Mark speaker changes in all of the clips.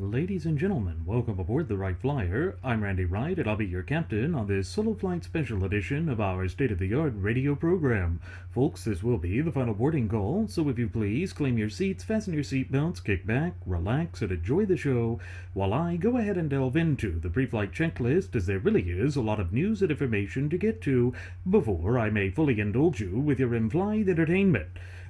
Speaker 1: Ladies and gentlemen, welcome aboard the Wright Flyer. I'm Randy Wright, and I'll be your captain on this solo flight special edition of our state-of-the-art radio program. Folks, this will be the final boarding call, so if you please, claim your seats, fasten your seatbelts, kick back, relax, and enjoy the show while I go ahead and delve into the pre-flight checklist, as there really is a lot of news and information to get to before I may fully indulge you with your in-flight entertainment.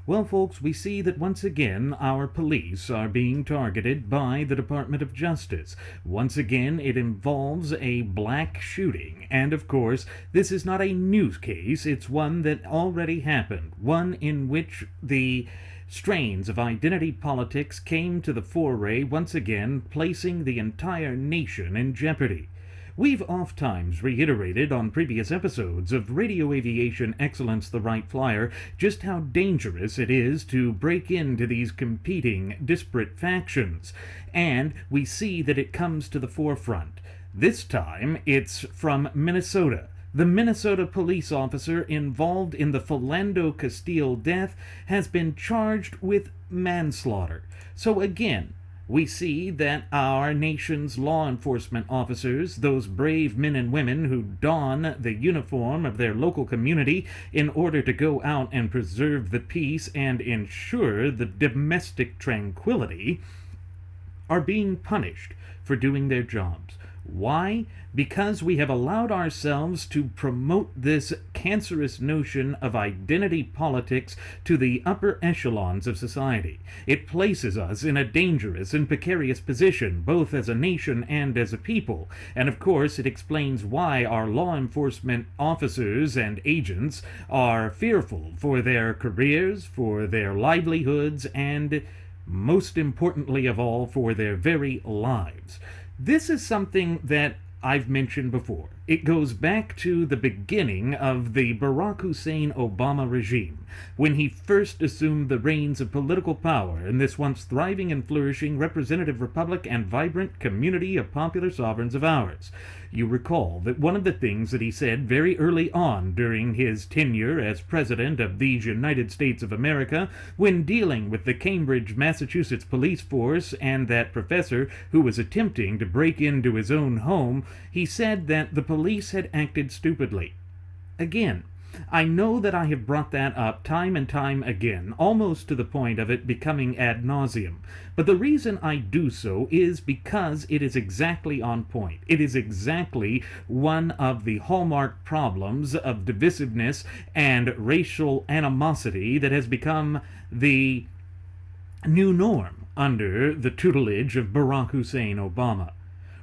Speaker 1: Well, folks, we see that once again our police are being targeted by the Department of Justice. Once again, it involves a black shooting. And of course, this is not a news case, it's one that already happened. One in which the strains of identity politics came to the foray once again, placing the entire nation in jeopardy. We've oft-times reiterated on previous episodes of Radio Aviation Excellence the Wright Flyer just how dangerous it is to break into these competing, disparate factions, and we see that it comes to the forefront. This time, it's from Minnesota. The Minnesota police officer involved in the Philando Castile death has been charged with manslaughter. So again, we see that our nation's law enforcement officers, those brave men and women who don the uniform of their local community in order to go out and preserve the peace and ensure the domestic tranquility, are being punished for doing their jobs. Why? Because we have allowed ourselves to promote this cancerous notion of identity politics to the upper echelons of society. It places us in a dangerous and precarious position, both as a nation and as a people. And of course, it explains why our law enforcement officers and agents are fearful for their careers, for their livelihoods, and most importantly of all, for their very lives. This is something that I've mentioned before. It goes back to the beginning of the Barack Hussein Obama regime, when he first assumed the reins of political power in this once thriving and flourishing representative republic and vibrant community of popular sovereigns of ours. You recall that one of the things that he said very early on during his tenure as president of these United States of America, when dealing with the Cambridge, Massachusetts police force and that professor who was attempting to break into his own home, he said that the police had acted stupidly. Again, I know that I have brought that up time and time again, almost to the point of it becoming ad nauseum. But the reason I do so is because it is exactly on point. It is exactly one of the hallmark problems of divisiveness and racial animosity that has become the new norm under the tutelage of Barack Hussein Obama.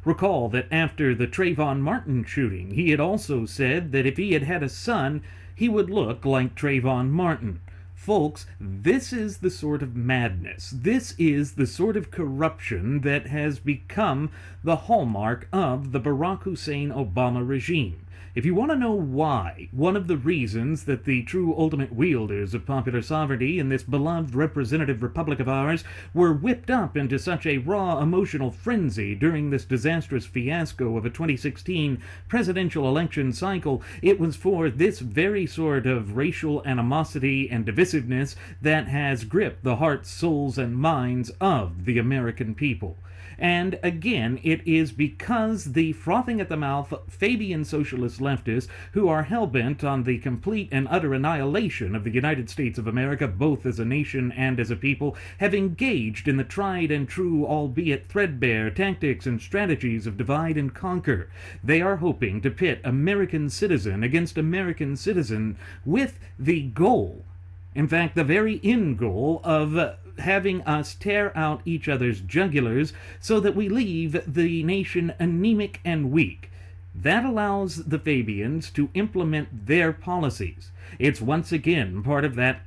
Speaker 1: Recall that after the Trayvon Martin shooting, he had also said that if he had had a son, he would look like Trayvon Martin. Folks, this is the sort of madness, this is the sort of corruption that has become the hallmark of the Barack Hussein Obama regime. If you want to know why, one of the reasons that the true ultimate wielders of popular sovereignty in this beloved representative republic of ours were whipped up into such a raw emotional frenzy during this disastrous fiasco of a 2016 presidential election cycle, it was for this very sort of racial animosity and divisiveness that has gripped the hearts, souls, and minds of the American people. And again, it is because the frothing at the mouth Fabian socialist leftists who are hell-bent on the complete and utter annihilation of the United States of America, both as a nation and as a people, have engaged in the tried and true, albeit threadbare, tactics and strategies of divide and conquer. They are hoping to pit American citizen against American citizen with the goal, in fact, the very end goal of having us tear out each other's jugulars so that we leave the nation anemic and weak. That allows the Fabians to implement their policies. It's once again part of that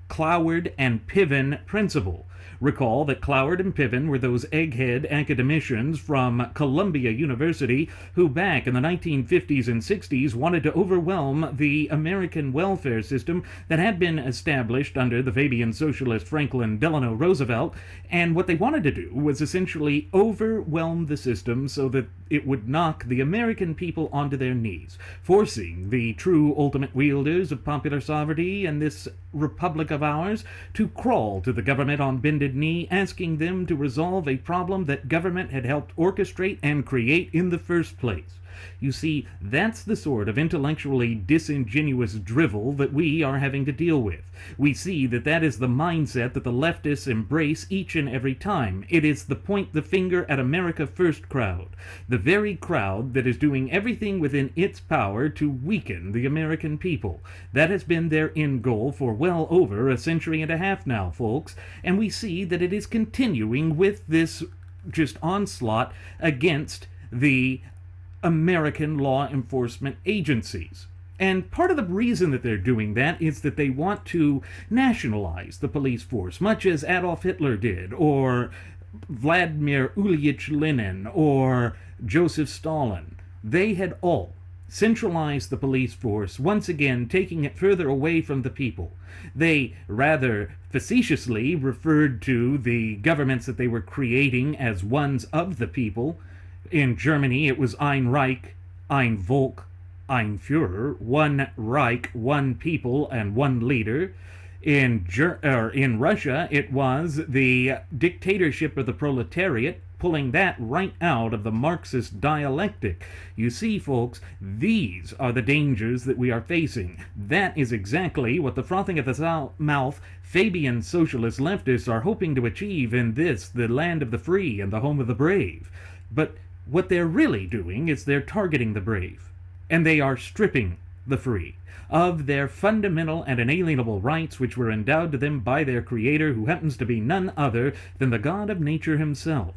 Speaker 1: Cloward and Piven principle. Recall that Cloward and Piven were those egghead academicians from Columbia University who back in the 1950s and 60s wanted to overwhelm the American welfare system that had been established under the Fabian socialist Franklin Delano Roosevelt, and what they wanted to do was essentially overwhelm the system so that it would knock the American people onto their knees, forcing the true ultimate wielders of popular sovereignty and this republic of ours to crawl to the government on bended bended knee, asking them to resolve a problem that government had helped orchestrate and create in the first place. You see, that's the sort of intellectually disingenuous drivel that we are having to deal with. We see that that is the mindset that the leftists embrace each and every time. It is the point the finger at America First crowd, the very crowd that is doing everything within its power to weaken the American people. That has been their end goal for well over a century and a half now, folks, and we see that it is continuing with this just onslaught against the American law enforcement agencies. And part of the reason that they're doing that is that they want to nationalize the police force, much as Adolf Hitler did, or Vladimir Ilyich Lenin, or Joseph Stalin. They had all centralized the police force, once again taking it further away from the people. They rather facetiously referred to the governments that they were creating as ones of the people. In Germany, it was Ein Reich, Ein Volk, Ein Führer, one Reich, one people, and one leader. In Russia, it was the dictatorship of the proletariat, pulling that right out of the Marxist dialectic. You see, folks, these are the dangers that we are facing. That is exactly what the frothing at the mouth Fabian socialist leftists are hoping to achieve in this, the land of the free and the home of the brave. But what they're really doing is they're targeting the brave, and they are stripping the free of their fundamental and inalienable rights which were endowed to them by their Creator, who happens to be none other than the God of nature himself.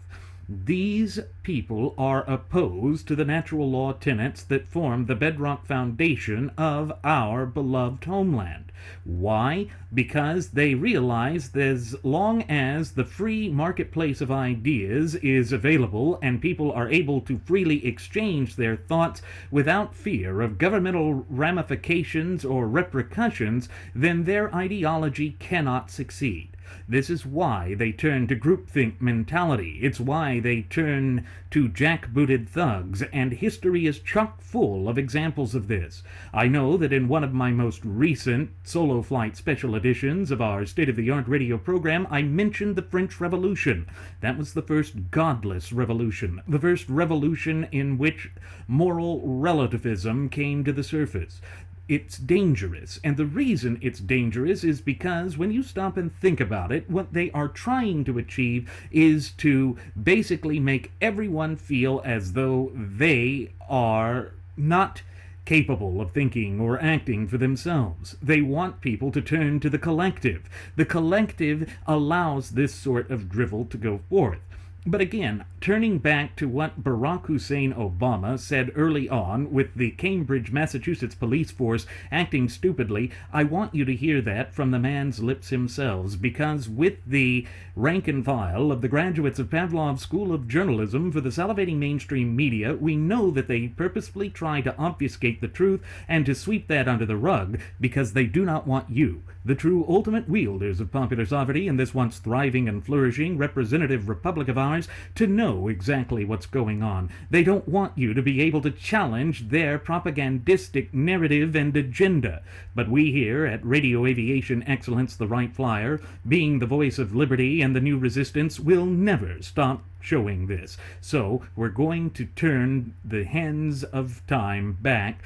Speaker 1: These people are opposed to the natural law tenets that form the bedrock foundation of our beloved homeland. Why? Because they realize that as long as the free marketplace of ideas is available and people are able to freely exchange their thoughts without fear of governmental ramifications or repercussions, then their ideology cannot succeed. This is why they turn to groupthink mentality. It's why they turn to jackbooted thugs, and history is chock full of examples of this. I know that in one of my most recent solo flight special editions of our state-of-the-art radio program, I mentioned the French Revolution. That was the first godless revolution, the first revolution in which moral relativism came to the surface. It's dangerous, and the reason it's dangerous is because when you stop and think about it, what they are trying to achieve is to basically make everyone feel as though they are not capable of thinking or acting for themselves. They want people to turn to the collective. The collective allows this sort of drivel to go forth. But again, turning back to what Barack Hussein Obama said early on with the Cambridge, Massachusetts police force acting stupidly, I want you to hear that from the man's lips himself, because with the rank and file of the graduates of Pavlov's School of Journalism for the salivating mainstream media, we know that they purposefully try to obfuscate the truth and to sweep that under the rug because they do not want you, the true ultimate wielders of popular sovereignty in this once thriving and flourishing representative republic of ours, to know exactly what's going on. They don't want you to be able to challenge their propagandistic narrative and agenda. But we here at Radio Aviation Excellence, the Wright Flyer, being the voice of liberty and the new resistance, will never stop showing this. So we're going to turn the hands of time back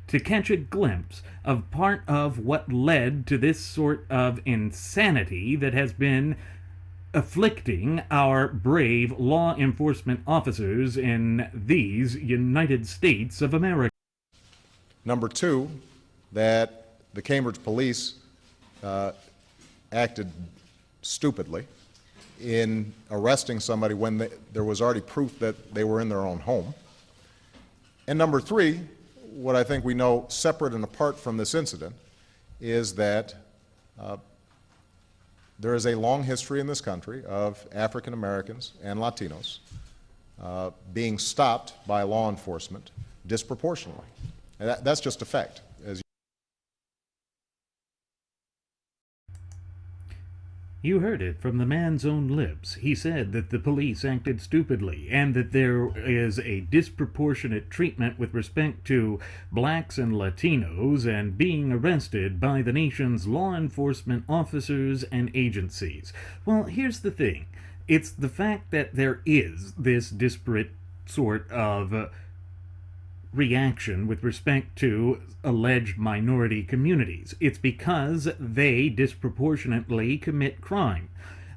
Speaker 1: to catch a glimpse of part of what led to this sort of insanity that has been afflicting our brave law enforcement officers in these United States of America.
Speaker 2: Number two, that the Cambridge police acted stupidly in arresting somebody when there was already proof that they were in their own home. And number three, what I think we know separate and apart from this incident is that there is a long history in this country of African Americans and Latinos being stopped by law enforcement disproportionately. And that's just a fact.
Speaker 1: You heard it from the man's own lips. He said that the police acted stupidly and that there is a disproportionate treatment with respect to blacks and Latinos and being arrested by the nation's law enforcement officers and agencies. Well, here's the thing. It's the fact that there is this disparate sort of reaction with respect to alleged minority communities. It's because they disproportionately commit crime.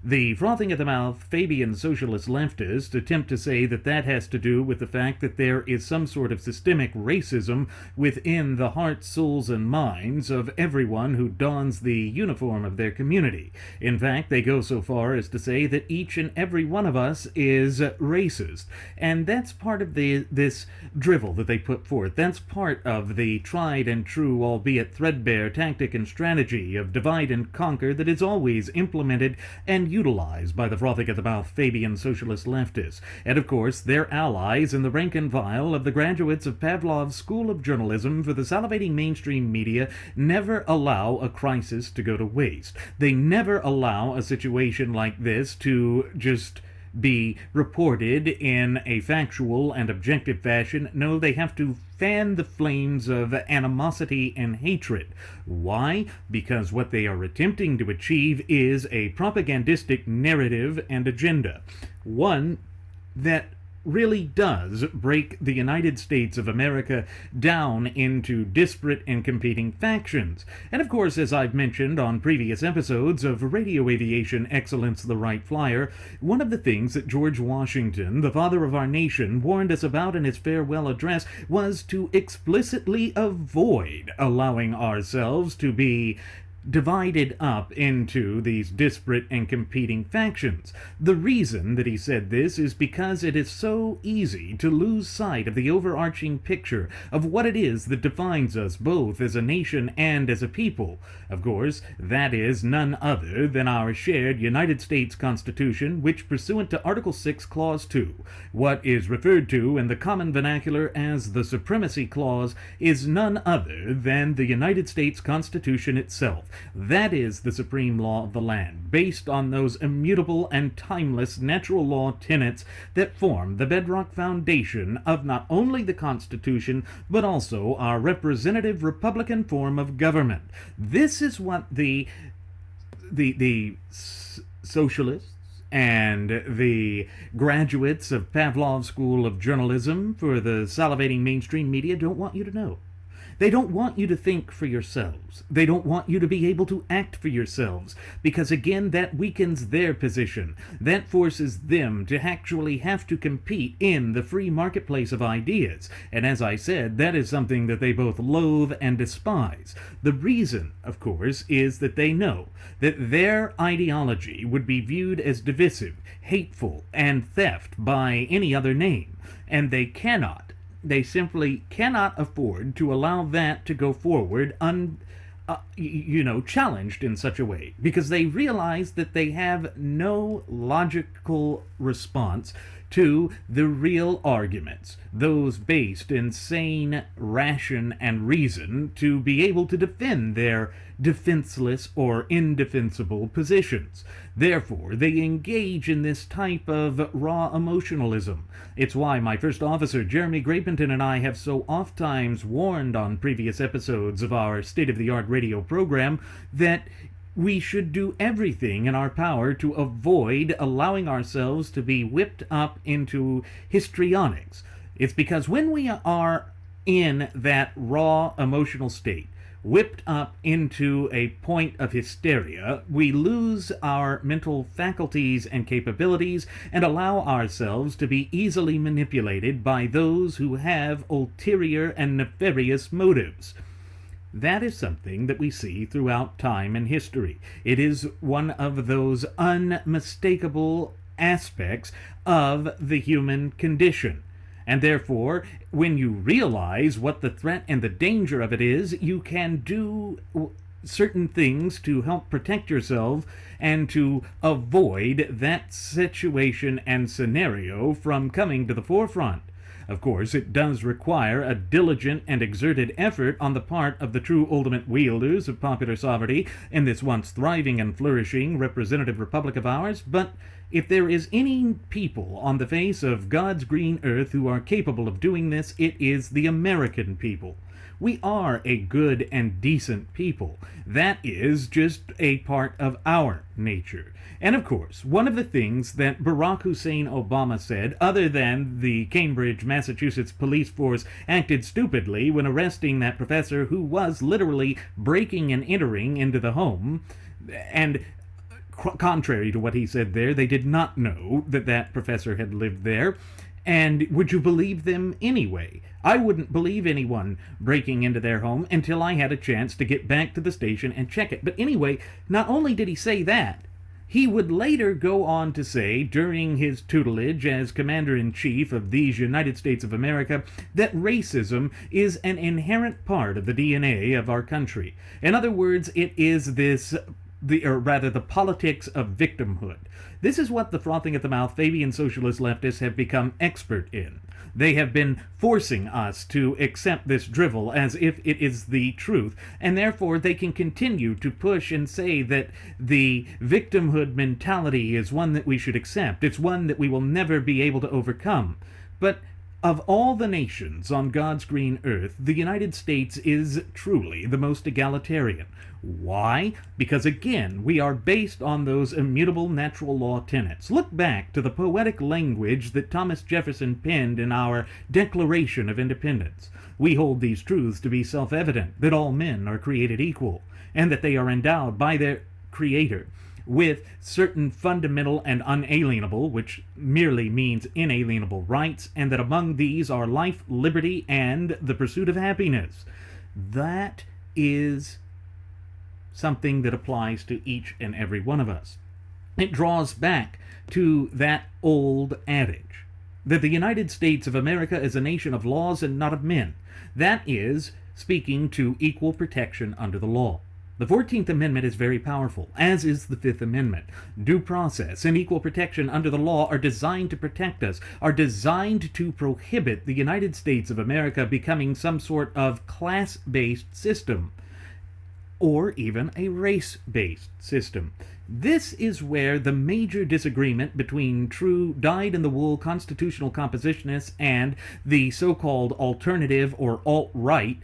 Speaker 1: The frothing at the mouth Fabian socialist leftists attempt to say that that has to do with the fact that there is some sort of systemic racism within the hearts, souls, and minds of everyone who dons the uniform of their community. In fact, they go so far as to say that each and every one of us is racist. And that's part of this drivel that they put forth. That's part of the tried and true, albeit threadbare, tactic and strategy of divide and conquer that is always implemented and utilized by the frothing at the mouth Fabian socialist leftists, and of course their allies in the rank and file of the graduates of Pavlov's School of Journalism for the salivating mainstream media never allow a crisis to go to waste. They never allow a situation like this to just be reported in a factual and objective fashion. No, they have to fan the flames of animosity and hatred. Why? Because what they are attempting to achieve is a propagandistic narrative and agenda. One that really does break the United States of America down into disparate and competing factions. And of course, as I've mentioned on previous episodes of Radio Aviation Excellence, the Wright Flyer, one of the things that George Washington, the father of our nation, warned us about in his farewell address was to explicitly avoid allowing ourselves to be divided up into these disparate and competing factions. The reason that he said this is because it is so easy to lose sight of the overarching picture of what it is that defines us both as a nation and as a people. Of course, that is none other than our shared United States Constitution, which, pursuant to Article 6, Clause 2, what is referred to in the common vernacular as the Supremacy Clause, is none other than the United States Constitution itself. That is the supreme law of the land, based on those immutable and timeless natural law tenets that form the bedrock foundation of not only the Constitution, but also our representative republican form of government. This is what the socialists and the graduates of Pavlov's School of Journalism for the salivating mainstream media don't want you to know. They don't want you to think for yourselves. They don't want you to be able to act for yourselves, because again, that weakens their position. That forces them to actually have to compete in the free marketplace of ideas. And as I said, that is something that they both loathe and despise. The reason, of course, is that they know that their ideology would be viewed as divisive, hateful, and theft by any other name. And they simply cannot afford to allow that to go forward challenged in such a way, because they realize that they have no logical response to the real arguments, those based in sane, ration, and reason, to be able to defend their defenseless or indefensible positions. Therefore, they engage in this type of raw emotionalism. It's why my first officer, Jeremy Grapenton, and I have so oft times warned on previous episodes of our state-of-the-art radio program that we should do everything in our power to avoid allowing ourselves to be whipped up into histrionics. It's because when we are in that raw emotional state, whipped up into a point of hysteria, we lose our mental faculties and capabilities and allow ourselves to be easily manipulated by those who have ulterior and nefarious motives. That is something that we see throughout time and history. It is one of those unmistakable aspects of the human condition. And therefore, when you realize what the threat and the danger of it is, you can do certain things to help protect yourself and to avoid that situation and scenario from coming to the forefront. Of course, it does require a diligent and exerted effort on the part of the true ultimate wielders of popular sovereignty in this once thriving and flourishing representative republic of ours, but if there is any people on the face of God's green earth who are capable of doing this, it is the American people. We are a good and decent people. That is just a part of our nature. And of course, one of the things that Barack Hussein Obama said, other than the Cambridge, Massachusetts police force acted stupidly when arresting that professor who was literally breaking and entering into the home, and contrary to what he said there, they did not know that that professor had lived there. And would you believe them anyway? I wouldn't believe anyone breaking into their home until I had a chance to get back to the station and check it. But anyway, not only did he say that, he would later go on to say, during his tutelage as Commander-in-Chief of these United States of America, that racism is an inherent part of the DNA of our country. In other words, it is the politics of victimhood. This is what the frothing at the mouth Fabian socialist leftists have become expert in. They have been forcing us to accept this drivel as if it is the truth, and therefore they can continue to push and say that the victimhood mentality is one that we should accept. It's one that we will never be able to overcome. But of all the nations on God's green earth, the United States is truly the most egalitarian. Why? Because again, we are based on those immutable natural law tenets. Look back to the poetic language that Thomas Jefferson penned in our Declaration of Independence. We hold these truths to be self-evident, that all men are created equal, and that they are endowed by their Creator with certain fundamental and unalienable, which merely means inalienable rights, and that among these are life, liberty, and the pursuit of happiness. That is something that applies to each and every one of us. It draws back to that old adage that the United States of America is a nation of laws and not of men. That is speaking to equal protection under the law. The 14th Amendment is very powerful, as is the 5th Amendment. Due process and equal protection under the law are designed to protect us, are designed to prohibit the United States of America becoming some sort of class-based system, or even a race-based system. This is where the major disagreement between true dyed-in-the-wool constitutional compositionists and the so-called alternative or alt-right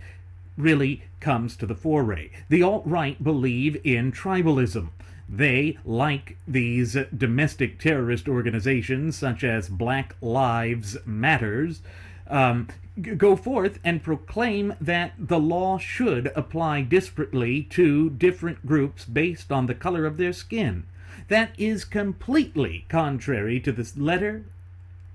Speaker 1: really comes to the foray. The alt-right believe in tribalism. They, like these domestic terrorist organizations such as Black Lives Matters, go forth and proclaim that the law should apply disparately to different groups based on the color of their skin. That is completely contrary to the letter,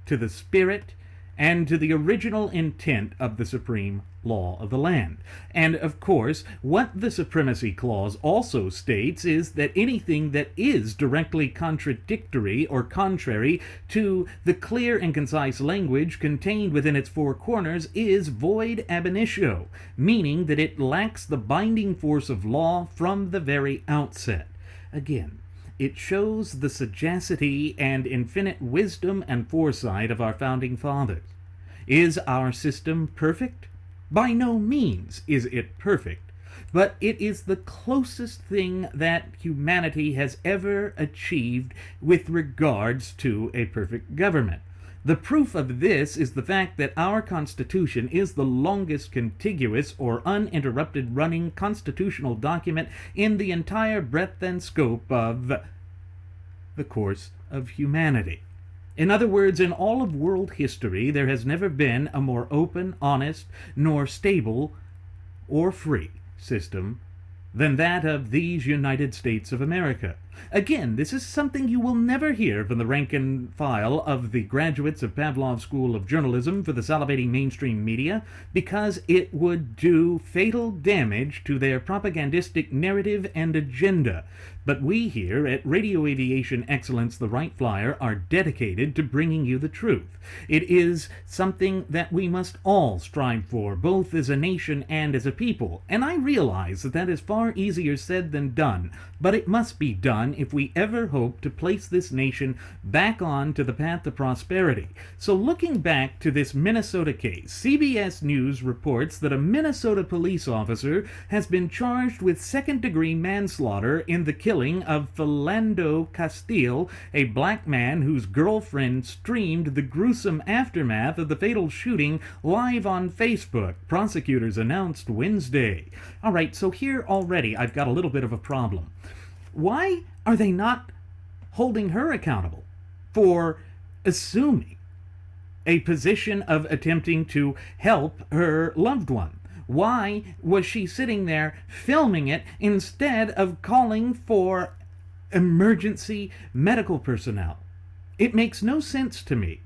Speaker 1: to the spirit, and to the original intent of the supreme law of the land. And of course, what the Supremacy Clause also states is that anything that is directly contradictory or contrary to the clear and concise language contained within its four corners is void ab initio, meaning that it lacks the binding force of law from the very outset. Again, it shows the sagacity and infinite wisdom and foresight of our founding fathers. Is our system perfect? By no means is it perfect, but it is the closest thing that humanity has ever achieved with regards to a perfect government. The proof of this is the fact that our Constitution is the longest contiguous or uninterrupted running constitutional document in the entire breadth and scope of the course of humanity. In other words, in all of world history, there has never been a more open, honest, nor stable or free system than that of these United States of America. Again, this is something you will never hear from the rank and file of the graduates of Pavlov's School of Journalism for the salivating mainstream media, because it would do fatal damage to their propagandistic narrative and agenda. But we here at Radio Aviation Excellence, the Wright Flyer, are dedicated to bringing you the truth. It is something that we must all strive for, both as a nation and as a people. And I realize that that is far easier said than done, but it must be done done if we ever hope to place this nation back on to the path of prosperity. So looking back to this Minnesota case, CBS News reports that a Minnesota police officer has been charged with second-degree manslaughter in the killing of Philando Castile, a black man whose girlfriend streamed the gruesome aftermath of the fatal shooting live on Facebook, prosecutors announced Wednesday. All right, so here already I've got a little bit of a problem. Why are they not holding her accountable for assuming a position of attempting to help her loved one? Why was she sitting there filming it instead of calling for emergency medical personnel? It makes no sense to me.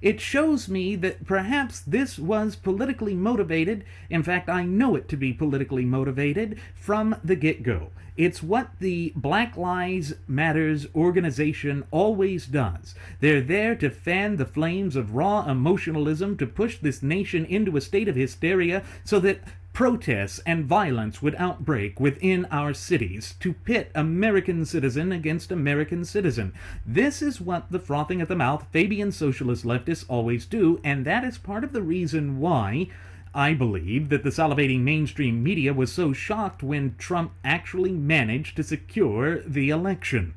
Speaker 1: It shows me that perhaps this was politically motivated. In fact, I know it to be politically motivated from the get-go. It's what the Black Lives Matters organization always does. They're there to fan the flames of raw emotionalism, to push this nation into a state of hysteria so that protests and violence would outbreak within our cities, to pit American citizen against American citizen. This is what the frothing at the mouth Fabian socialist leftists always do, and that is part of the reason why I believe that the salivating mainstream media was so shocked when Trump actually managed to secure the election.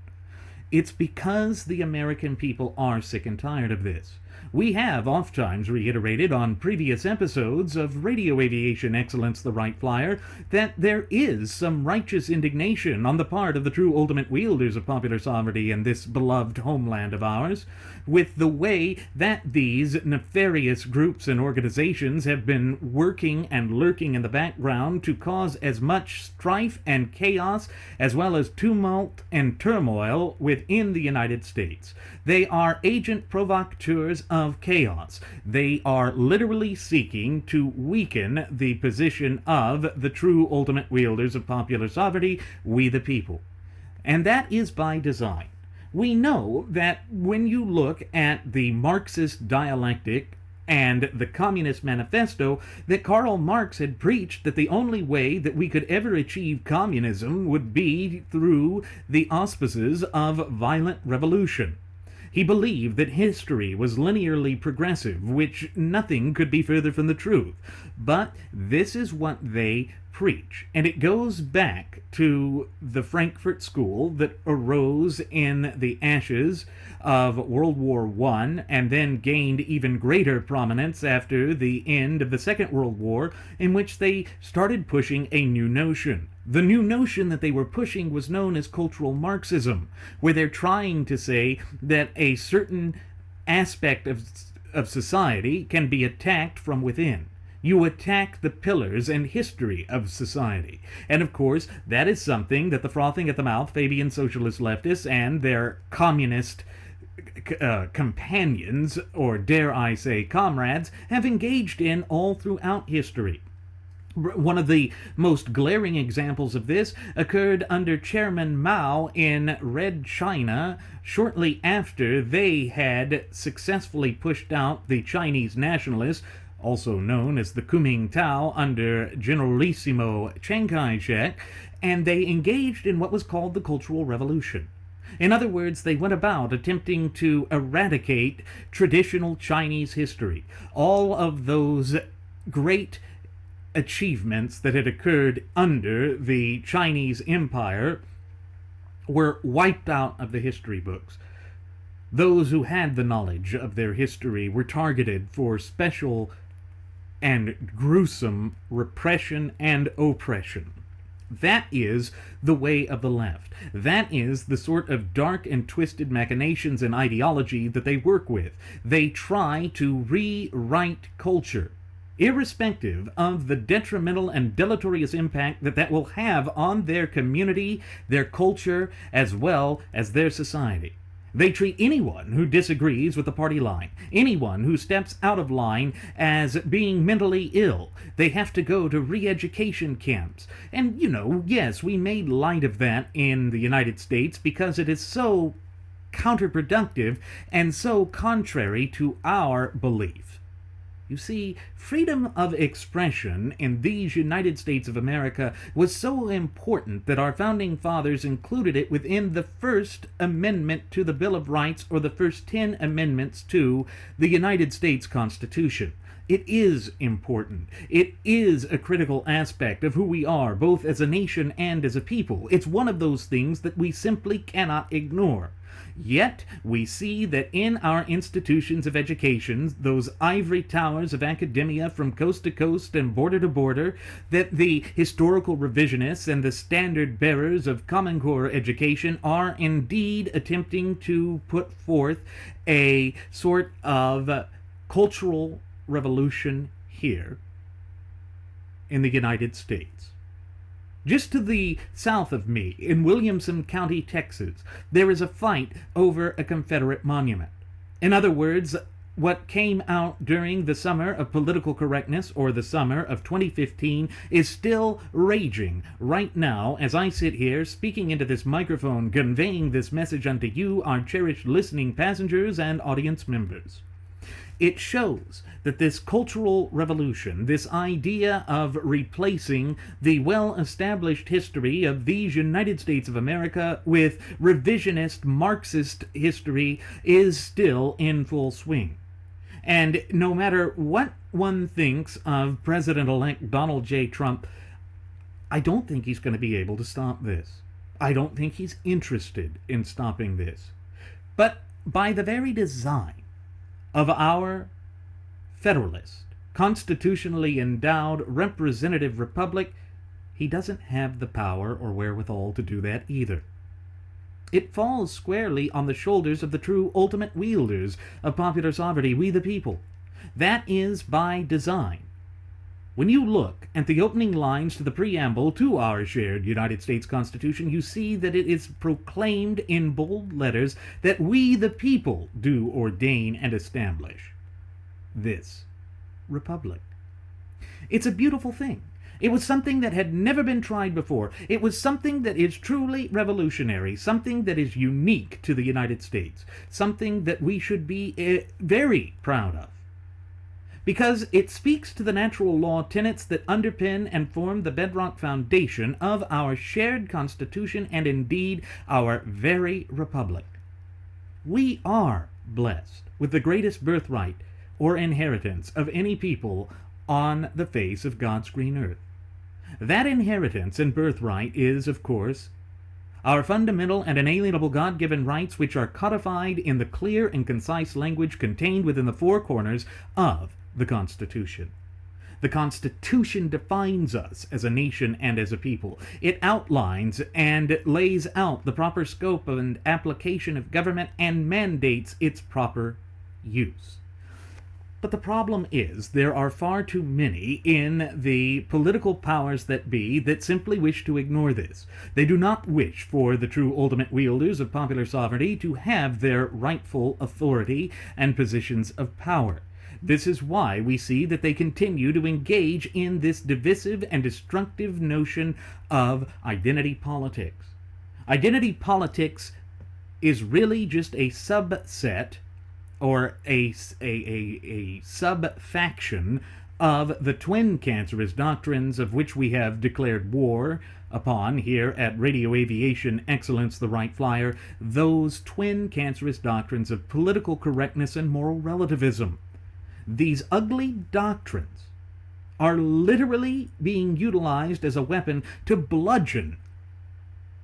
Speaker 1: It's because the American people are sick and tired of this. We have oftentimes reiterated on previous episodes of Radio Aviation Excellence, the Wright Flyer, that there is some righteous indignation on the part of the true ultimate wielders of popular sovereignty in this beloved homeland of ours, with the way that these nefarious groups and organizations have been working and lurking in the background to cause as much strife and chaos as well as tumult and turmoil within the United States. They are agent provocateurs of chaos. They are literally seeking to weaken the position of the true ultimate wielders of popular sovereignty, we the people. And that is by design. We know that when you look at the Marxist dialectic and the Communist Manifesto, that Karl Marx had preached that the only way that we could ever achieve communism would be through the auspices of violent revolution. He believed that history was linearly progressive, which nothing could be further from the truth. But this is what they preach. And it goes back to the Frankfurt School that arose in the ashes of World War I and then gained even greater prominence after the end of the Second World War, in which they started pushing a new notion. The new notion that they were pushing was known as cultural Marxism, where they're trying to say that a certain aspect of society can be attacked from within. You attack the pillars and history of society. And of course, that is something that the frothing at the mouth Fabian socialist leftists and their communist companions, or dare I say comrades, have engaged in all throughout history. One of the most glaring examples of this occurred under Chairman Mao in Red China shortly after they had successfully pushed out the Chinese nationalists, also known as the Kuomintang, under Generalissimo Chiang Kai-shek, and they engaged in what was called the Cultural Revolution. In other words, they went about attempting to eradicate traditional Chinese history. All of those great achievements that had occurred under the Chinese Empire were wiped out of the history books. Those who had the knowledge of their history were targeted for special and gruesome repression and oppression. That is the way of the left. That is the sort of dark and twisted machinations and ideology that they work with. They try to rewrite culture, irrespective of the detrimental and deleterious impact that will have on their community, their culture, as well as their society. They treat anyone who disagrees with the party line, anyone who steps out of line, as being mentally ill. They have to go to re-education camps. And, yes, we made light of that in the United States because it is so counterproductive and so contrary to our belief. You see, freedom of expression in these United States of America was so important that our founding fathers included it within the First Amendment to the Bill of Rights, or the first 10 amendments to the United States Constitution. It is important. It is a critical aspect of who we are, both as a nation and as a people. It's one of those things that we simply cannot ignore. Yet, we see that in our institutions of education, those ivory towers of academia from coast to coast and border to border, that the historical revisionists and the standard bearers of Common Core education are indeed attempting to put forth a sort of cultural revolution here in the United States. Just to the south of me, in Williamson County, Texas, there is a fight over a Confederate monument. In other words, what came out during the summer of political correctness, or the summer of 2015, is still raging right now as I sit here speaking into this microphone, conveying this message unto you, our cherished listening passengers and audience members. It shows that this cultural revolution, this idea of replacing the well-established history of these United States of America with revisionist Marxist history, is still in full swing. And no matter what one thinks of President-elect Donald J. Trump, I don't think he's going to be able to stop this. I don't think he's interested in stopping this. But by the very design of our federalist, constitutionally endowed, representative republic, he doesn't have the power or wherewithal to do that either. It falls squarely on the shoulders of the true ultimate wielders of popular sovereignty, we the people. That is by design. When you look at the opening lines to the preamble to our shared United States Constitution, you see that it is proclaimed in bold letters that we the people do ordain and establish this republic. It's a beautiful thing. It was something that had never been tried before. It was something that is truly revolutionary, something that is unique to the United States, something that we should be very proud of, because it speaks to the natural law tenets that underpin and form the bedrock foundation of our shared Constitution and indeed our very republic. We are blessed with the greatest birthright or inheritance of any people on the face of God's green earth. That inheritance and birthright is, of course, our fundamental and inalienable God-given rights, which are codified in the clear and concise language contained within the four corners of the Constitution. The Constitution defines us as a nation and as a people. It outlines and lays out the proper scope and application of government and mandates its proper use. But the problem is there are far too many in the political powers that be that simply wish to ignore this. They do not wish for the true ultimate wielders of popular sovereignty to have their rightful authority and positions of power. This is why we see that they continue to engage in this divisive and destructive notion of identity politics. Identity politics is really just a subset or a sub-faction of the twin cancerous doctrines of which we have declared war upon here at Radio Aviation Excellence, the Wright Flyer, those twin cancerous doctrines of political correctness and moral relativism. These ugly doctrines are literally being utilized as a weapon to bludgeon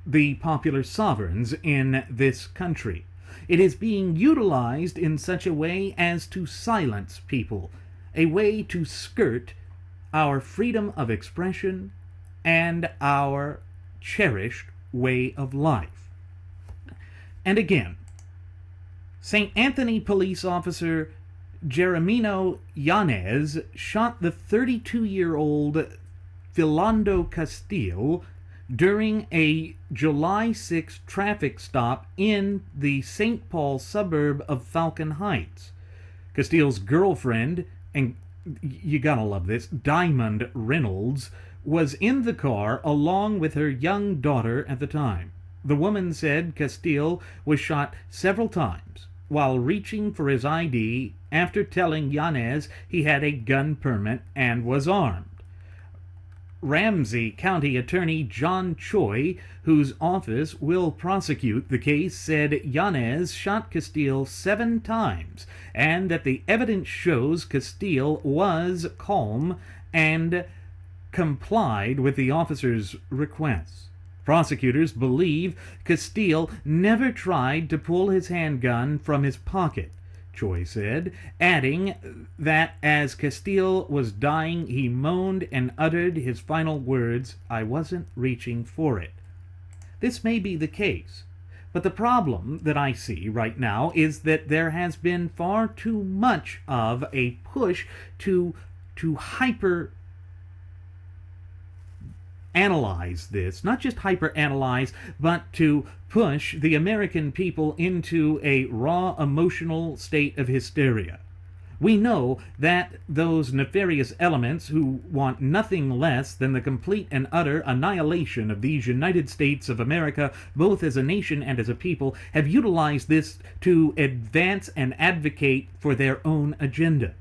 Speaker 1: the popular sovereigns in this country. It is being utilized in such a way as to silence people, a way to skirt our freedom of expression and our cherished way of life. And again, St. Anthony police officer Jeremino Yanez shot the 32-year-old Philando Castile during a July 6 traffic stop in the St. Paul suburb of Falcon Heights. Castile's girlfriend, and you gotta love this, Diamond Reynolds, was in the car along with her young daughter at the time. The woman said Castile was shot several times while reaching for his ID after telling Yanez he had a gun permit and was armed. Ramsey County Attorney John Choi, whose office will prosecute the case, said Yanez shot Castile 7 times and that the evidence shows Castile was calm and complied with the officer's requests. Prosecutors believe Castile never tried to pull his handgun from his pocket, Choi said, adding that as Castile was dying, he moaned and uttered his final words, "I wasn't reaching for it." This may be the case, but the problem that I see right now is that there has been far too much of a push to hyper analyze this, not just hyper-analyze, but to push the American people into a raw emotional state of hysteria. We know that those nefarious elements who want nothing less than the complete and utter annihilation of these United States of America, both as a nation and as a people, have utilized this to advance and advocate for their own agenda.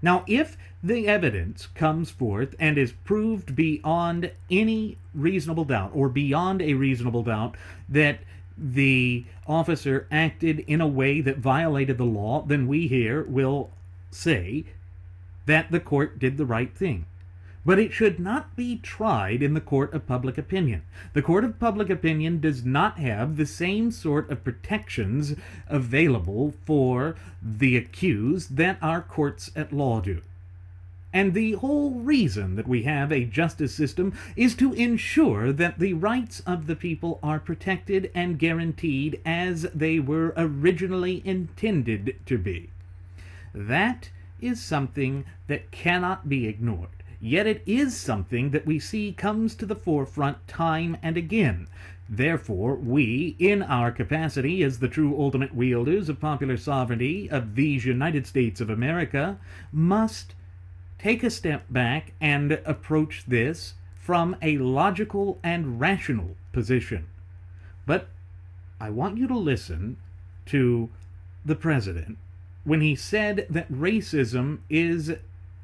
Speaker 1: Now, if the evidence comes forth and is proved beyond any reasonable doubt, or beyond a reasonable doubt, that the officer acted in a way that violated the law, then we here will say that the court did the right thing. But it should not be tried in the court of public opinion. The court of public opinion does not have the same sort of protections available for the accused that our courts at law do. And the whole reason that we have a justice system is to ensure that the rights of the people are protected and guaranteed as they were originally intended to be. That is something that cannot be ignored. Yet it is something that we see comes to the forefront time and again. Therefore, we, in our capacity as the true ultimate wielders of popular sovereignty of these United States of America, must take a step back and approach this from a logical and rational position. But I want you to listen to the president when he said that racism is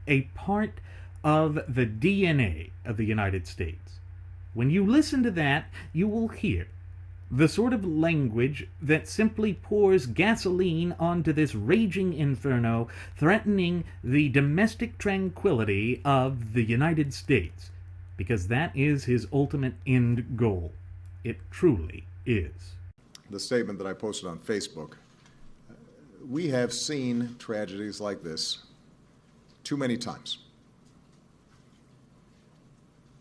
Speaker 1: a part of the DNA of the United States. When you listen to that, you will hear the sort of language that simply pours gasoline onto this raging inferno, threatening the domestic tranquility of the United States, because that is his ultimate end goal. It truly is.
Speaker 2: The statement that I posted on Facebook, we have seen tragedies like this too many times.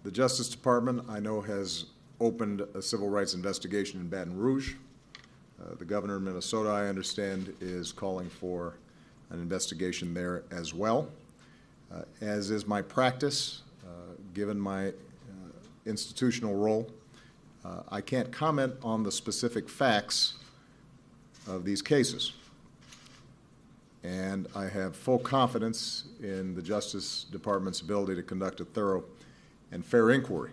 Speaker 2: The Justice Department, I know, has opened a civil rights investigation in Baton Rouge. The governor of Minnesota, I understand, is calling for an investigation there as well. As is my practice, given my institutional role, I can't comment on the specific facts of these cases. And I have full confidence in the Justice Department's ability to conduct a thorough and fair inquiry.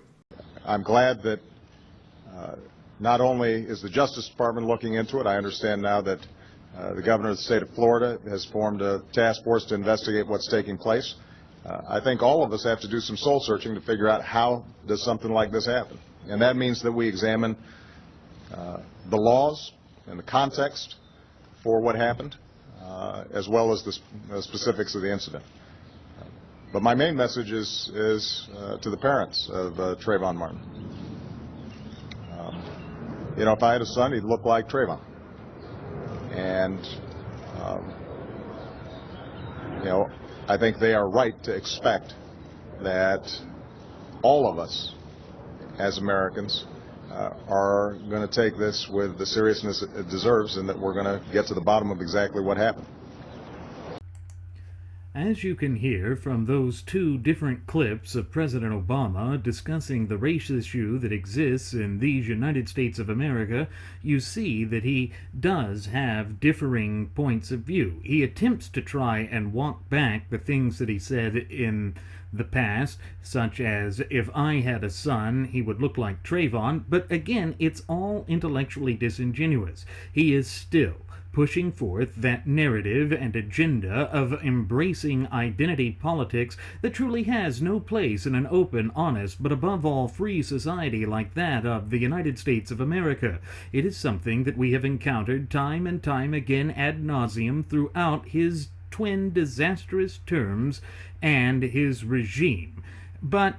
Speaker 2: I'm glad that not only is the Justice Department looking into it, I understand now that the governor of the state of Florida has formed a task force to investigate what's taking place. I think all of us have to do some soul searching to figure out how does something like this happen. And that means that we examine the laws and the context for what happened, as well as the specifics of the incident. But my main message is to the parents of Trayvon Martin. You know, if I had a son, he'd look like Trayvon. And, you know, I think they are right to expect that all of us as Americans are going to take this with the seriousness it deserves, and that we're going to get to the bottom of exactly what happened.
Speaker 1: As you can hear from those two different clips of President Obama discussing the race issue that exists in these United States of America, you see that he does have differing points of view. He attempts to try and walk back the things that he said in the past, such as, if I had a son, he would look like Trayvon, but again, it's all intellectually disingenuous. He is still pushing forth that narrative and agenda of embracing identity politics that truly has no place in an open, honest, but above all free society like that of the United States of America. It is something that we have encountered time and time again ad nauseum throughout his twin disastrous terms and his regime. But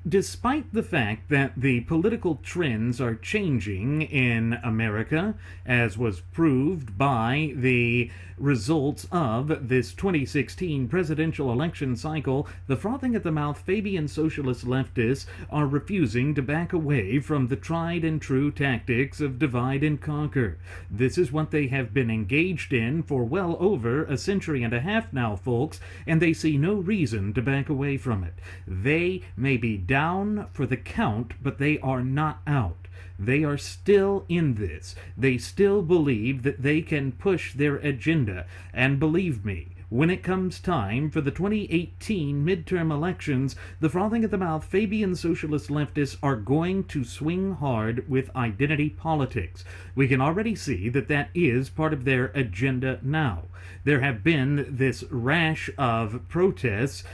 Speaker 1: despite the fact that the political trends are changing in America, as was proved by the results of this 2016 presidential election cycle, the frothing at the mouth Fabian socialist leftists are refusing to back away from the tried and true tactics of divide and conquer. This is what they have been engaged in for well over a century and a half now, folks, and they see no reason to back away from it. They may be down for the count, but they are not out. They are still in this. They still believe that they can push their agenda. And believe me, when it comes time for the 2018 midterm elections, the frothing at the mouth Fabian socialist leftists are going to swing hard with identity politics. We can already see that that is part of their agenda now. There have been this rash of protests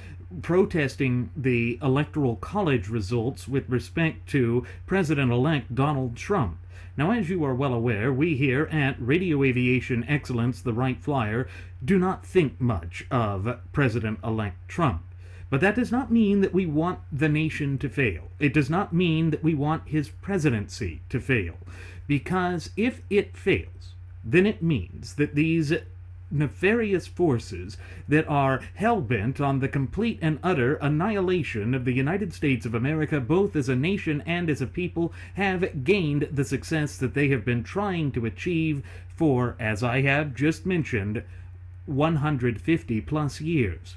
Speaker 1: protesting the Electoral College results with respect to President-elect Donald Trump. Now, as you are well aware, we here at Radio Aviation Excellence, the Wright Flyer, do not think much of President-elect Trump. But that does not mean that we want the nation to fail. It does not mean that we want his presidency to fail. Because if it fails, then it means that these nefarious forces that are hell-bent on the complete and utter annihilation of the United States of America, both as a nation and as a people, have gained the success that they have been trying to achieve for, as I have just mentioned, 150 plus years.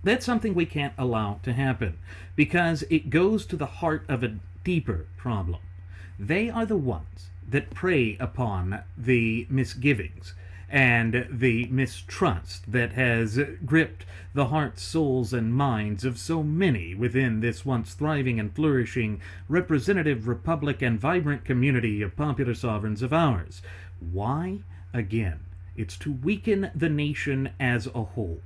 Speaker 1: That's something we can't allow to happen, because it goes to the heart of a deeper problem. They are the ones that prey upon the misgivings and the mistrust that has gripped the hearts, souls, and minds of so many within this once thriving and flourishing representative republic and vibrant community of popular sovereigns of ours. Why? Again, it's to weaken the nation as a whole.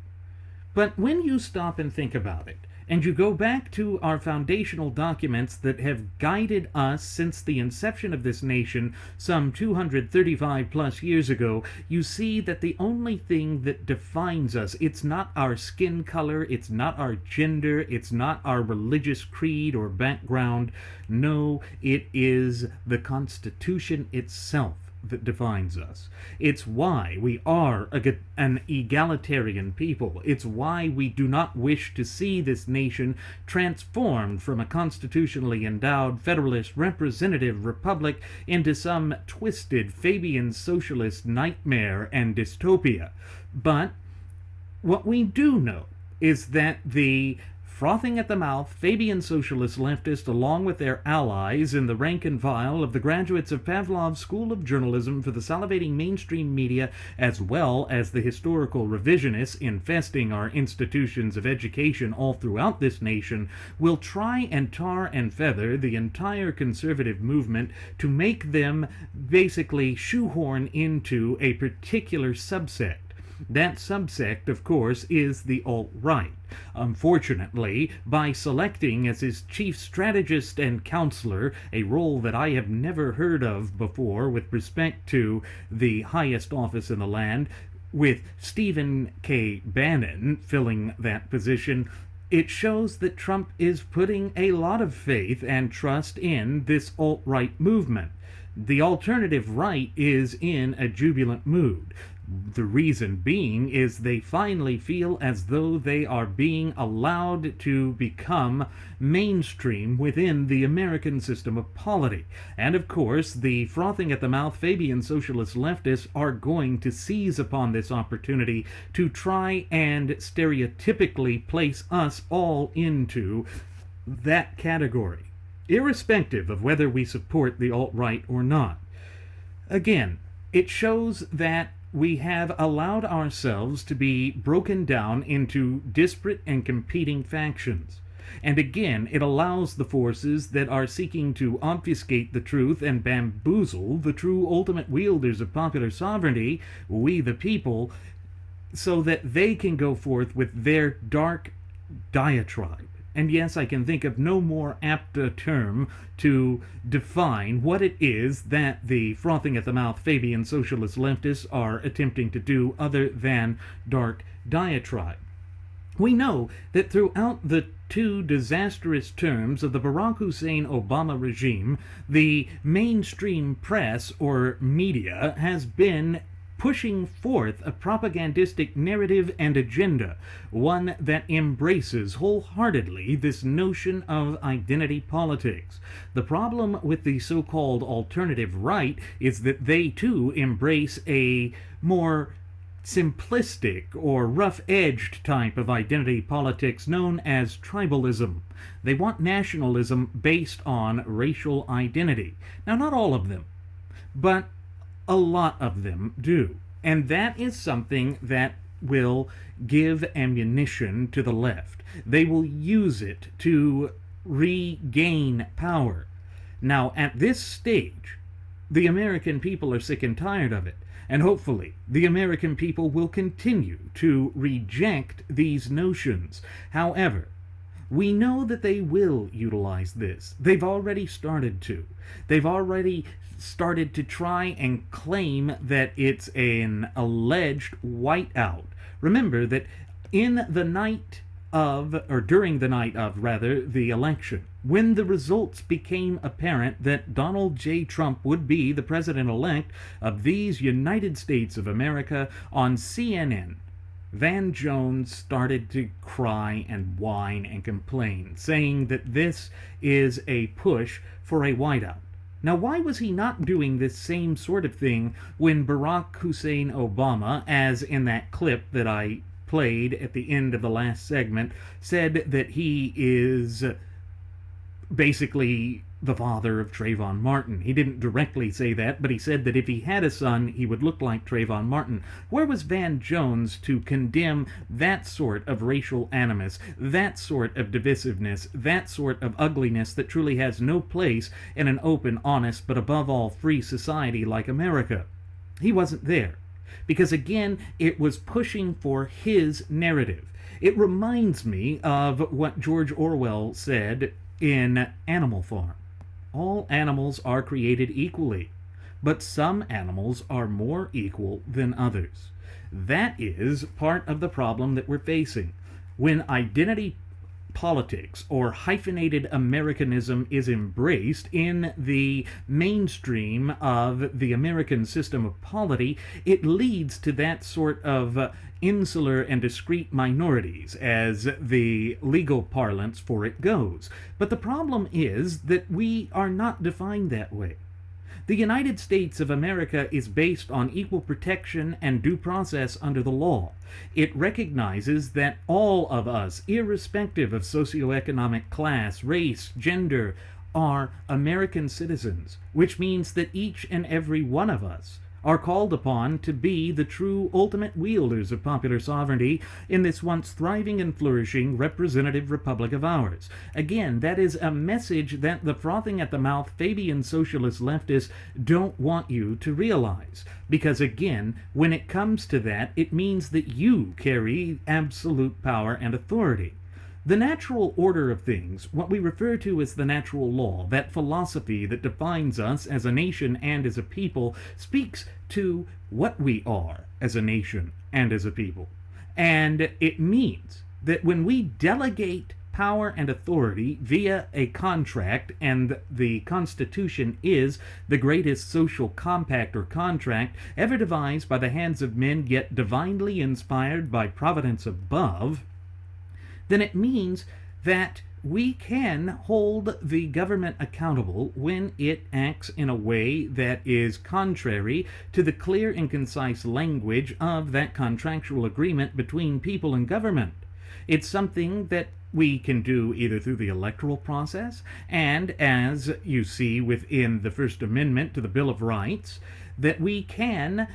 Speaker 1: But when you stop and think about it, and you go back to our foundational documents that have guided us since the inception of this nation some 235 plus years ago, you see that the only thing that defines us, it's not our skin color, it's not our gender, it's not our religious creed or background. No, it is the Constitution itself that defines us. It's why we are an egalitarian people. It's why we do not wish to see this nation transformed from a constitutionally endowed federalist representative republic into some twisted Fabian socialist nightmare and dystopia. But what we do know is that the frothing at the mouth Fabian socialist leftists, along with their allies in the rank and file of the graduates of Pavlov's School of Journalism for the salivating mainstream media, as well as the historical revisionists infesting our institutions of education all throughout this nation, will try and tar and feather the entire conservative movement to make them basically shoehorn into a particular subsect. That subsect, of course, is the alt-right. Unfortunately, by selecting as his chief strategist and counselor, a role that I have never heard of before with respect to the highest office in the land, with Stephen K. Bannon filling that position, it shows that Trump is putting a lot of faith and trust in this alt-right movement. The alternative right is in a jubilant mood. The reason being is they finally feel as though they are being allowed to become mainstream within the American system of polity. And of course, the frothing at the mouth Fabian socialist leftists are going to seize upon this opportunity to try and stereotypically place us all into that category, irrespective of whether we support the alt-right or not. Again, it shows that we have allowed ourselves to be broken down into disparate and competing factions. And again, it allows the forces that are seeking to obfuscate the truth and bamboozle the true ultimate wielders of popular sovereignty, we the people, so that they can go forth with their dark diatribe. And yes, I can think of no more apt a term to define what it is that the frothing at the mouth Fabian socialist leftists are attempting to do other than dark diatribe. We know that throughout the two disastrous terms of the Barack Hussein Obama regime, the mainstream press or media has been pushing forth a propagandistic narrative and agenda, one that embraces wholeheartedly this notion of identity politics. The problem with the so-called alternative right is that they too embrace a more simplistic or rough-edged type of identity politics known as tribalism. They want nationalism based on racial identity. Now, not all of them, but a lot of them do. And that is something that will give ammunition to the left. They will use it to regain power. Now, at this stage, the American people are sick and tired of it. And hopefully, the American people will continue to reject these notions. However, we know that they will utilize this. They've already started to. They've already started to try and claim that it's an alleged whiteout. Remember that in the night of, or during the night of, rather, the election, when the results became apparent that Donald J. Trump would be the president-elect of these United States of America, on CNN, Van Jones started to cry and whine and complain, saying that this is a push for a whiteout. Now, why was he not doing this same sort of thing when Barack Hussein Obama, as in that clip that I played at the end of the last segment, said that he is basically the father of Trayvon Martin? He didn't directly say that, but he said that if he had a son, he would look like Trayvon Martin. Where was Van Jones to condemn that sort of racial animus, that sort of divisiveness, that sort of ugliness that truly has no place in an open, honest, but above all free society like America? He wasn't there. Because again, it was pushing for his narrative. It reminds me of what George Orwell said in Animal Farm. All animals are created equally, but some animals are more equal than others. That is part of the problem that we're facing. When identity politics or hyphenated Americanism is embraced in the mainstream of the American system of polity, it leads to that sort of insular and discrete minorities, as the legal parlance for it goes. But the problem is that we are not defined that way. The United States of America is based on equal protection and due process under the law. It recognizes that all of us, irrespective of socioeconomic class, race, gender, are American citizens, which means that each and every one of us are called upon to be the true ultimate wielders of popular sovereignty in this once thriving and flourishing representative republic of ours. Again, that is a message that the frothing at the mouth Fabian socialist leftists don't want you to realize. Because again, when it comes to that, it means that you carry absolute power and authority. The natural order of things, what we refer to as the natural law, that philosophy that defines us as a nation and as a people, speaks to what we are as a nation and as a people. And it means that when we delegate power and authority via a contract, and the Constitution is the greatest social compact or contract ever devised by the hands of men, yet divinely inspired by providence above, then it means that we can hold the government accountable when it acts in a way that is contrary to the clear and concise language of that contractual agreement between people and government. It's something that we can do either through the electoral process, and as you see within the First Amendment to the Bill of Rights, that we can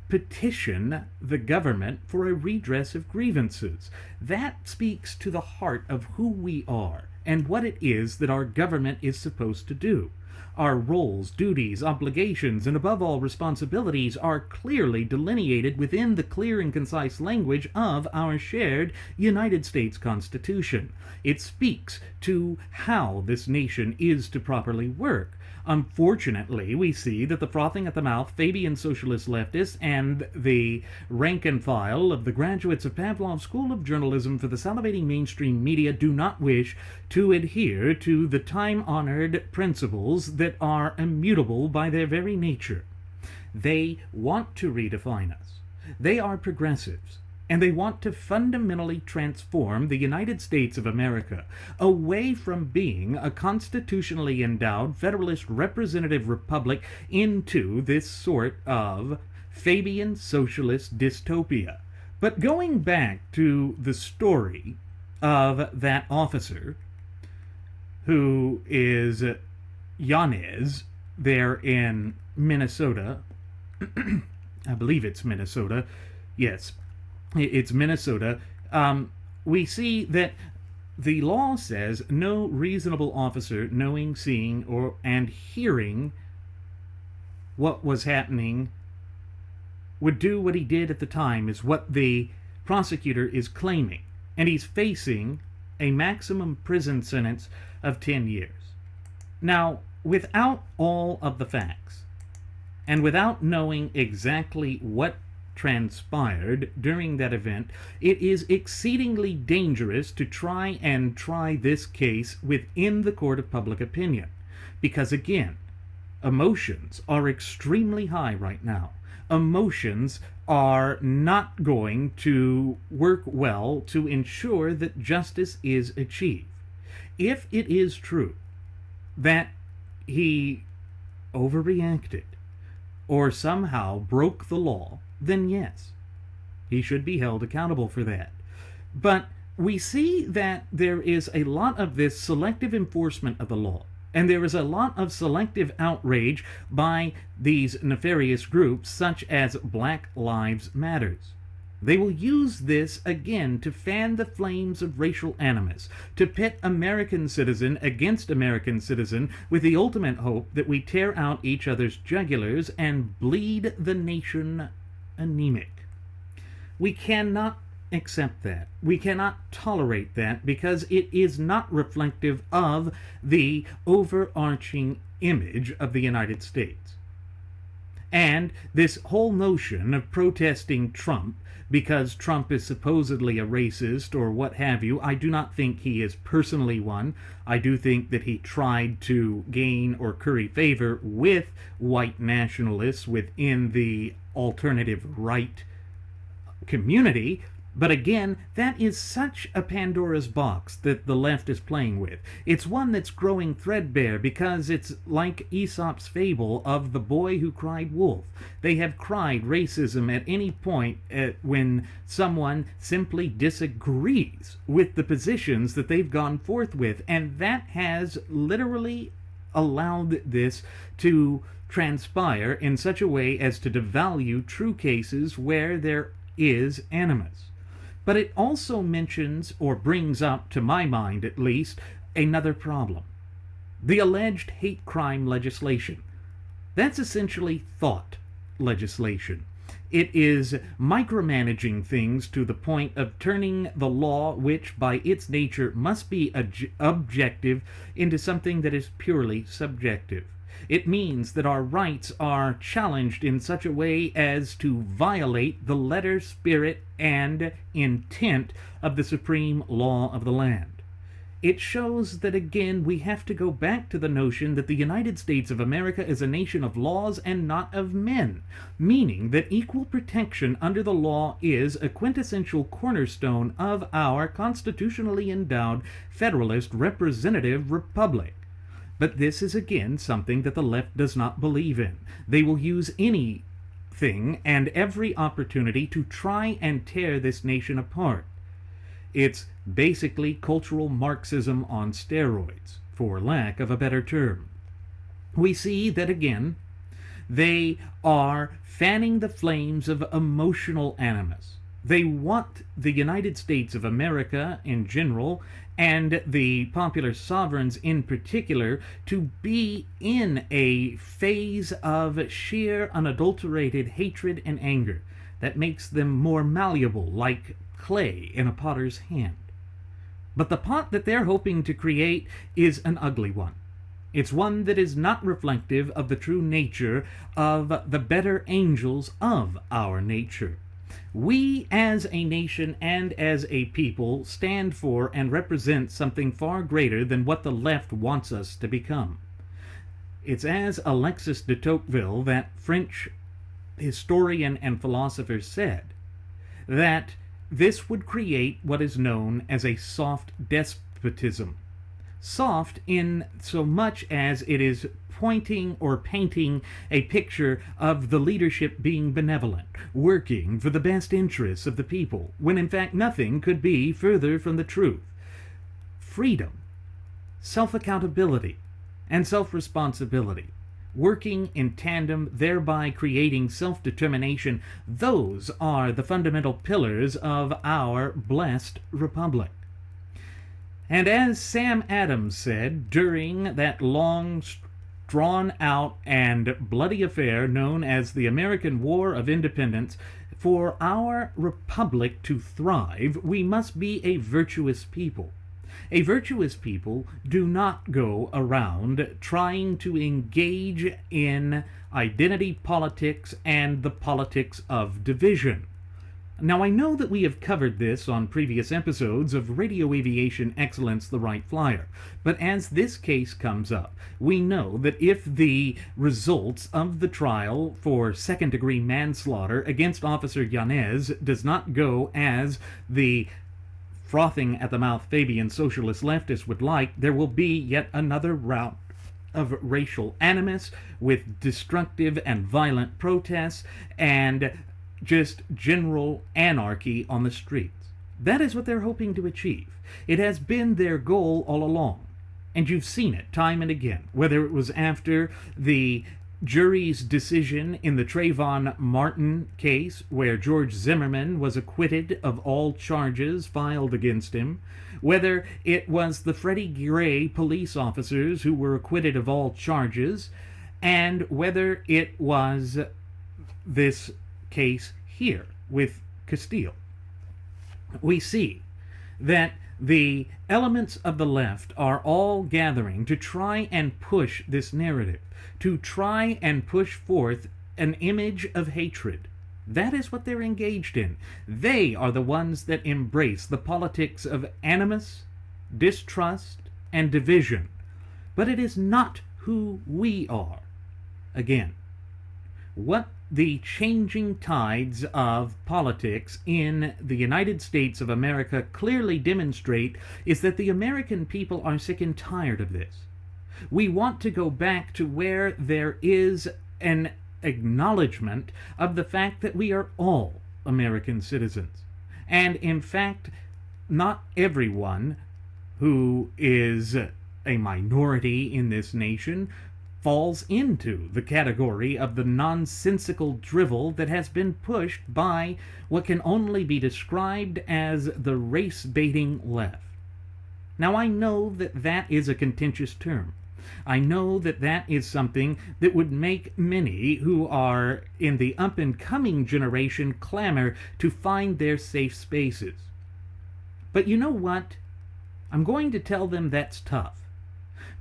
Speaker 1: petition the government for a redress of grievances. That speaks to the heart of who we are and what it is that our government is supposed to do. Our roles, duties, obligations, and above all responsibilities are clearly delineated within the clear and concise language of our shared United States Constitution. It speaks to how this nation is to properly work. Unfortunately, we see that the frothing at the mouth Fabian socialist leftists and the rank and file of the graduates of Pavlov's School of Journalism for the salivating mainstream media do not wish to adhere to the time-honored principles that are immutable by their very nature. They want to redefine us. They are progressives. And they want to fundamentally transform the United States of America away from being a constitutionally endowed federalist representative republic into this sort of Fabian socialist dystopia. But going back to the story of that officer who is Yanez there in Minnesota, I believe it's Minnesota, yes, it's Minnesota, we see that the law says no reasonable officer knowing, seeing, and hearing what was happening would do what he did at the time, is what the prosecutor is claiming. And he's facing a maximum prison sentence of 10 years. Now, without all of the facts, and without knowing exactly what transpired during that event, it is exceedingly dangerous to try this case within the court of public opinion. Because again, emotions are extremely high right now. Emotions are not going to work well to ensure that justice is achieved. If it is true that he overreacted or somehow broke the law, then yes, he should be held accountable for that. But we see that there is a lot of this selective enforcement of the law, and there is a lot of selective outrage by these nefarious groups such as Black Lives Matters. They will use this again to fan the flames of racial animus, to pit American citizen against American citizen with the ultimate hope that we tear out each other's jugulars and bleed the nation anemic. We cannot accept that. We cannot tolerate that because it is not reflective of the overarching image of the United States. And this whole notion of protesting Trump because Trump is supposedly a racist or what have you, I do not think he is personally one. I do think that he tried to gain or curry favor with white nationalists within the alternative right community. But again, that is such a Pandora's box that the left is playing with. It's one that's growing threadbare because it's like Aesop's fable of the boy who cried wolf. They have cried racism at any point when someone simply disagrees with the positions that they've gone forth with, and that has literally allowed this to transpire in such a way as to devalue true cases where there is animus. But it also mentions, or brings up, to my mind at least, another problem. The alleged hate crime legislation. That's essentially thought legislation. It is micromanaging things to the point of turning the law, which by its nature must be objective, into something that is purely subjective. It means that our rights are challenged in such a way as to violate the letter, spirit, and intent of the supreme law of the land. It shows that, again, we have to go back to the notion that the United States of America is a nation of laws and not of men, meaning that equal protection under the law is a quintessential cornerstone of our constitutionally endowed federalist representative republic. But this is again something that the left does not believe in. They will use anything and every opportunity to try and tear this nation apart. It's basically cultural Marxism on steroids, for lack of a better term. We see that again, They are fanning the flames of emotional animus. They want the United States of America in general, and the popular sovereigns in particular, to be in a phase of sheer unadulterated hatred and anger that makes them more malleable, like clay in a potter's hand. But the pot that they're hoping to create is an ugly one. It's one that is not reflective of the true nature of the better angels of our nature. We as a nation and as a people stand for and represent something far greater than what the left wants us to become. It's as Alexis de Tocqueville, that French historian and philosopher, said, that this would create what is known as a soft despotism. Soft in so much as it is pointing or painting a picture of the leadership being benevolent, working for the best interests of the people, when in fact nothing could be further from the truth. Freedom, self-accountability, and self-responsibility, working in tandem, thereby creating self-determination, those are the fundamental pillars of our blessed republic. And as Sam Adams said during that long, drawn-out and bloody affair known as the American War of Independence, for our republic to thrive, we must be a virtuous people. A virtuous people do not go around trying to engage in identity politics and the politics of division. Now, I know that we have covered this on previous episodes of Radio Aviation Excellence, the Wright Flyer, but as this case comes up, we know that if the results of the trial for second-degree manslaughter against Officer Yanez does not go as the frothing at the mouth Fabian socialist leftists would like, there will be yet another round of racial animus with destructive and violent protests and just general anarchy on the streets. That is what they're hoping to achieve. It has been their goal all along. And you've seen it time and again, whether it was after the jury's decision in the Trayvon Martin case, where George Zimmerman was acquitted of all charges filed against him, whether it was the Freddie Gray police officers who were acquitted of all charges, and whether it was this case here with Castile. We see that the elements of the left are all gathering to try and push this narrative, to try and push forth an image of hatred. That is what they're engaged in. They are the ones that embrace the politics of animus, distrust, and division. But it is not who we are. Again, what the changing tides of politics in the United States of America clearly demonstrate is that the American people are sick and tired of this. We want to go back to where there is an acknowledgement of the fact that we are all American citizens. And in fact, not everyone who is a minority in this nation falls into the category of the nonsensical drivel that has been pushed by what can only be described as the race-baiting left. Now, I know that that is a contentious term. I know that that is something that would make many who are in the up-and-coming generation clamor to find their safe spaces. But you know what? I'm going to tell them that's tough.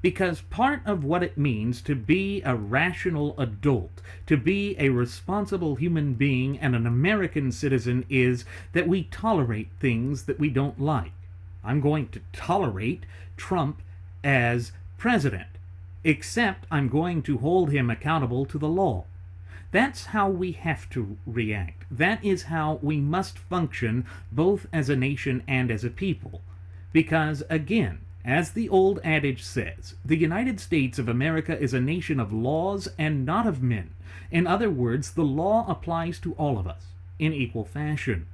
Speaker 1: Because part of what it means to be a rational adult, to be a responsible human being and an American citizen, is that we tolerate things that we don't like. I'm going to tolerate Trump as president, except I'm going to hold him accountable to the law. That's how we have to react. That is how we must function both as a nation and as a people. Because, again, as the old adage says, the United States of America is a nation of laws and not of men. In other words, the law applies to all of us in equal fashion.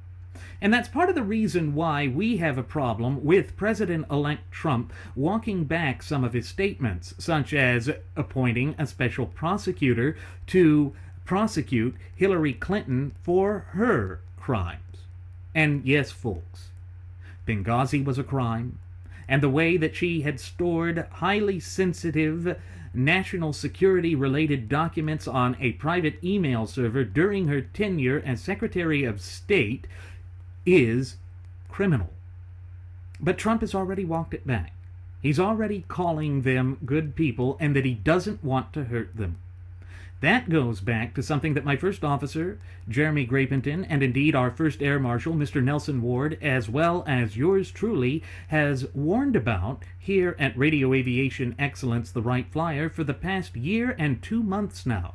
Speaker 1: And that's part of the reason why we have a problem with President-elect Trump walking back some of his statements, such as appointing a special prosecutor to prosecute Hillary Clinton for her crimes. And yes, folks, Benghazi was a crime, and the way that she had stored highly sensitive national security related documents on a private email server during her tenure as Secretary of State is criminal. But Trump has already walked it back. He's already calling them good people and that he doesn't want to hurt them. That goes back to something that my first officer, Jeremy Grapenton, and indeed our first Air Marshal, Mr. Nelson Ward, as well as yours truly, has warned about here at Radio Aviation Excellence, the Wright Flyer, for the past year and 2 months now.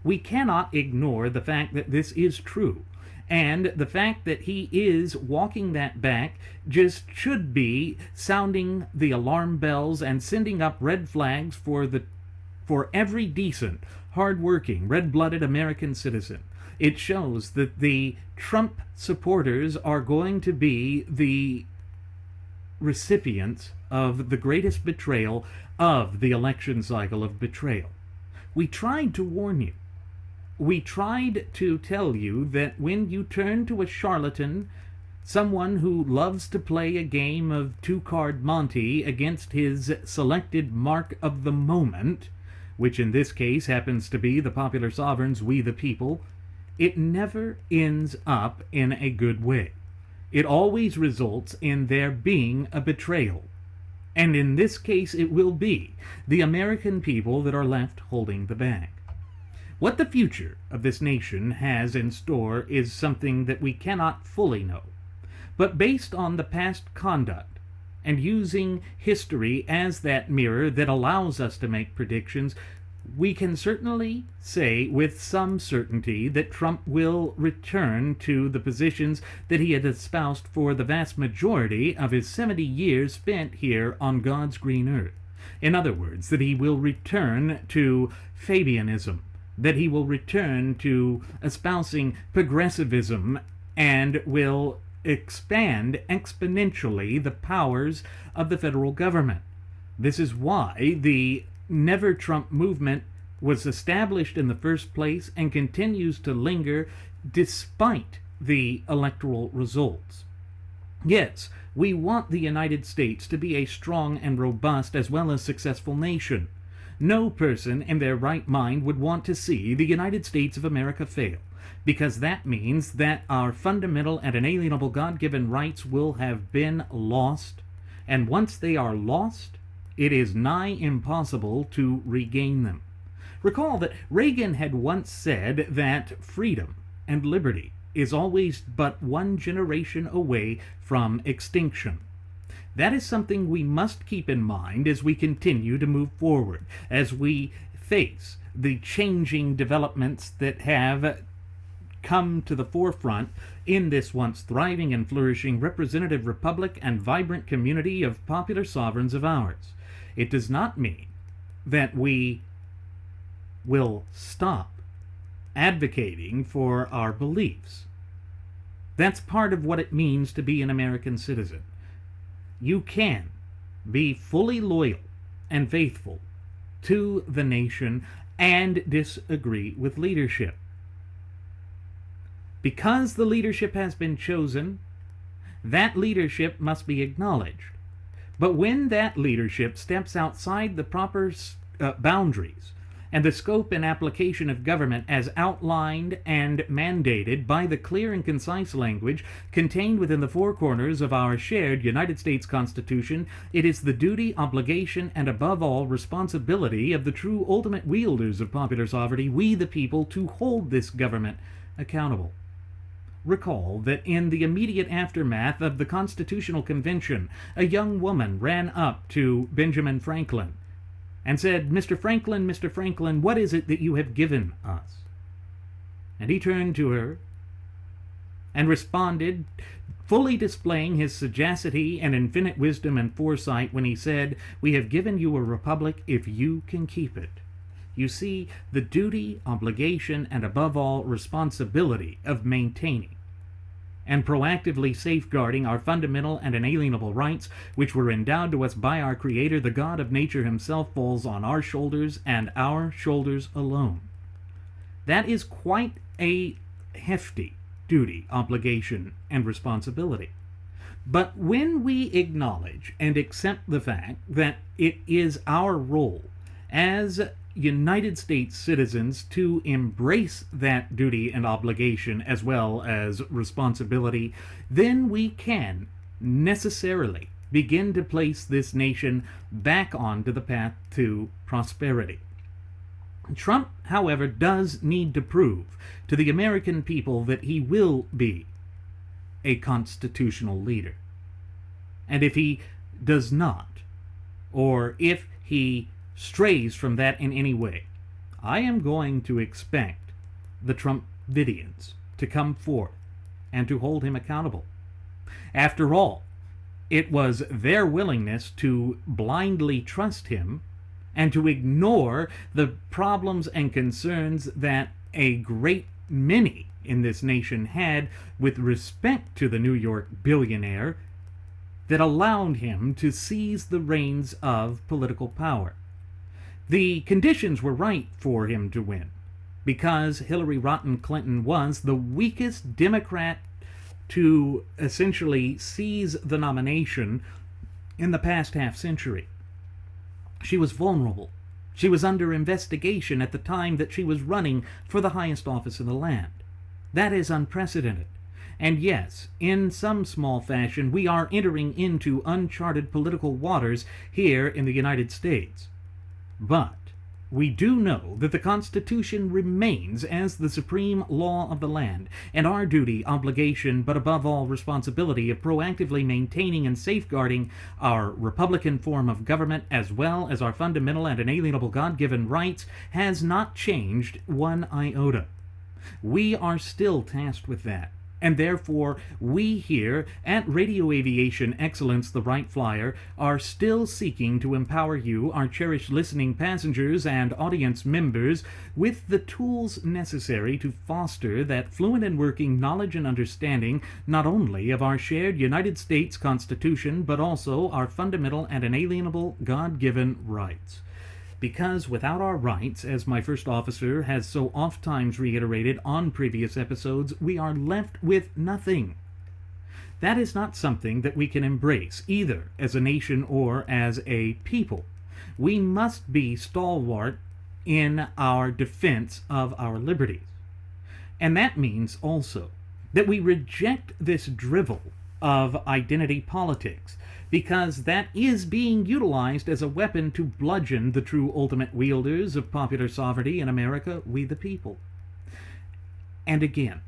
Speaker 1: We cannot ignore the fact that this is true. And the fact that he is walking that back just should be sounding the alarm bells and sending up red flags for every decent, hard-working, red-blooded American citizen. It shows that the Trump supporters are going to be the recipients of the greatest betrayal of the election cycle of betrayal. We tried to warn you. We tried to tell you that when you turn to a charlatan, someone who loves to play a game of two-card Monte against his selected mark of the moment, which in this case happens to be the popular sovereigns, we the people, it never ends up in a good way. It always results in there being a betrayal. And in this case it will be the American people that are left holding the bag. What the future of this nation has in store is something that we cannot fully know. But based on the past conduct, and using history as that mirror that allows us to make predictions, we can certainly say with some certainty that Trump will return to the positions that he had espoused for the vast majority of his 70 years spent here on God's green earth. In other words, that he will return to Fabianism, that he will return to espousing progressivism and will expand exponentially the powers of the federal government. This is why the Never Trump movement was established in the first place and continues to linger despite the electoral results. Yes, we want the United States to be a strong and robust as well as successful nation. No person in their right mind would want to see the United States of America fail, because that means that our fundamental and inalienable God-given rights will have been lost, and once they are lost, it is nigh impossible to regain them. Recall that Reagan had once said that freedom and liberty is always but one generation away from extinction. That is something we must keep in mind as we continue to move forward, as we face the changing developments that have come to the forefront in this once thriving and flourishing representative republic and vibrant community of popular sovereigns of ours. It does not mean that we will stop advocating for our beliefs. That's part of what it means to be an American citizen. You can be fully loyal and faithful to the nation and disagree with leadership. Because the leadership has been chosen, that leadership must be acknowledged. But when that leadership steps outside the proper boundaries and the scope and application of government as outlined and mandated by the clear and concise language contained within the four corners of our shared United States Constitution, it is the duty, obligation, and above all responsibility of the true ultimate wielders of popular sovereignty, we the people, to hold this government accountable. Recall that in the immediate aftermath of the Constitutional Convention, a young woman ran up to Benjamin Franklin and said, Mr. Franklin, what is it that you have given us? And he turned to her and responded, fully displaying his sagacity and infinite wisdom and foresight when he said, we have given you a republic if you can keep it. You see, the duty, obligation, and above all, responsibility of maintaining and proactively safeguarding our fundamental and inalienable rights, which were endowed to us by our Creator, the God of nature himself, falls on our shoulders and our shoulders alone. That is quite a hefty duty, obligation, and responsibility. But when we acknowledge and accept the fact that it is our role as United States citizens to embrace that duty and obligation as well as responsibility, then we can necessarily begin to place this nation back onto the path to prosperity. Trump, however, does need to prove to the American people that he will be a constitutional leader. And if he does not, or if he strays from that in any way, I am going to expect the Trumpidians to come forth and to hold him accountable. After all, it was their willingness to blindly trust him and to ignore the problems and concerns that a great many in this nation had with respect to the New York billionaire that allowed him to seize the reins of political power. The conditions were right for him to win, because Hillary Rotten Clinton was the weakest Democrat to essentially seize the nomination in the past half century. She was vulnerable. She was under investigation at the time that she was running for the highest office in the land. That is unprecedented. And yes, in some small fashion, we are entering into uncharted political waters here in the United States. But we do know that the Constitution remains as the supreme law of the land, and our duty, obligation, but above all responsibility of proactively maintaining and safeguarding our Republican form of government as well as our fundamental and inalienable God-given rights has not changed one iota. We are still tasked with that. And therefore, we here at Radio Aviation Excellence, the Wright Flyer, are still seeking to empower you, our cherished listening passengers and audience members, with the tools necessary to foster that fluent and working knowledge and understanding not only of our shared United States Constitution, but also our fundamental and inalienable God-given rights. Because without our rights, as my first officer has so oft times reiterated on previous episodes, we are left with nothing. That is not something that we can embrace, either as a nation or as a people. We must be stalwart in our defense of our liberties. And that means also that we reject this drivel of identity politics, because that is being utilized as a weapon to bludgeon the true ultimate wielders of popular sovereignty in America, we the people. And again,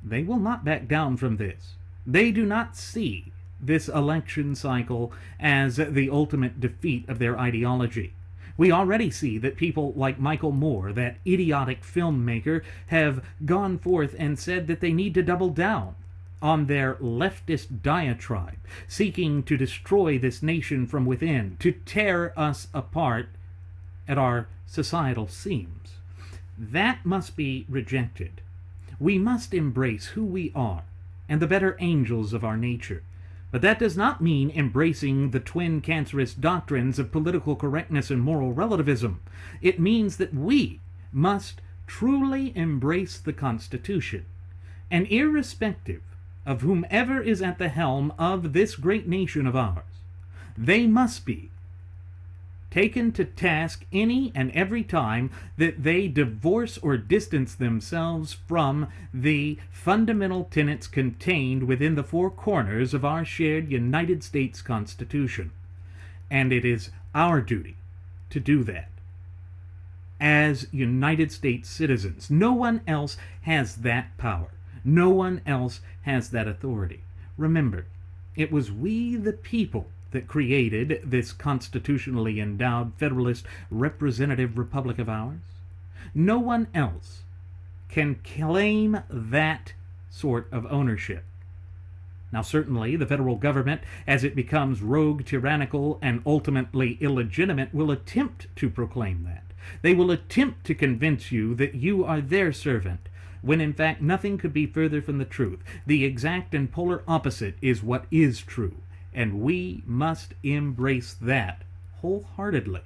Speaker 1: they will not back down from this. They do not see this election cycle as the ultimate defeat of their ideology. We already see that people like Michael Moore, that idiotic filmmaker, have gone forth and said that they need to double down on their leftist diatribe, seeking to destroy this nation from within, to tear us apart at our societal seams. That must be rejected. We must embrace who we are and the better angels of our nature. But that does not mean embracing the twin cancerous doctrines of political correctness and moral relativism. It means that we must truly embrace the Constitution, and irrespective of whomever is at the helm of this great nation of ours, they must be taken to task any and every time that they divorce or distance themselves from the fundamental tenets contained within the four corners of our shared United States Constitution. And it is our duty to do that as United States citizens. No one else has that power. No one else has that authority. Remember, it was we the people that created this constitutionally endowed federalist representative republic of ours. No one else can claim that sort of ownership. Now, certainly, the federal government, as it becomes rogue, tyrannical, and ultimately illegitimate, will attempt to proclaim that. They will attempt to convince you that you are their servant. when in fact nothing could be further from the truth. The exact and polar opposite is what is true, and we must embrace that wholeheartedly.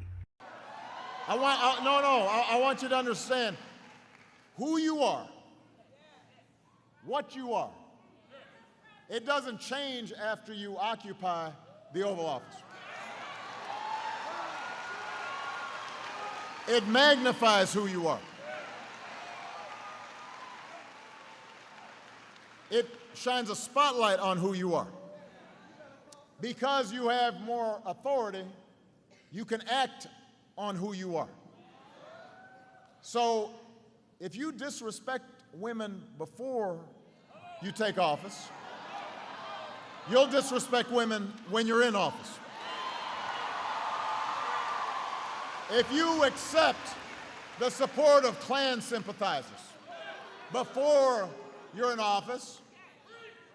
Speaker 2: I want you to understand who you are, what you are. It doesn't change after you occupy the Oval Office. It magnifies who you are. It shines a spotlight on who you are. Because you have more authority, you can act on who you are. So if you disrespect women before you take office, you'll disrespect women when you're in office. If you accept the support of Klan sympathizers before you're in office,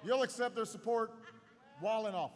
Speaker 2: you'll accept their support while in office.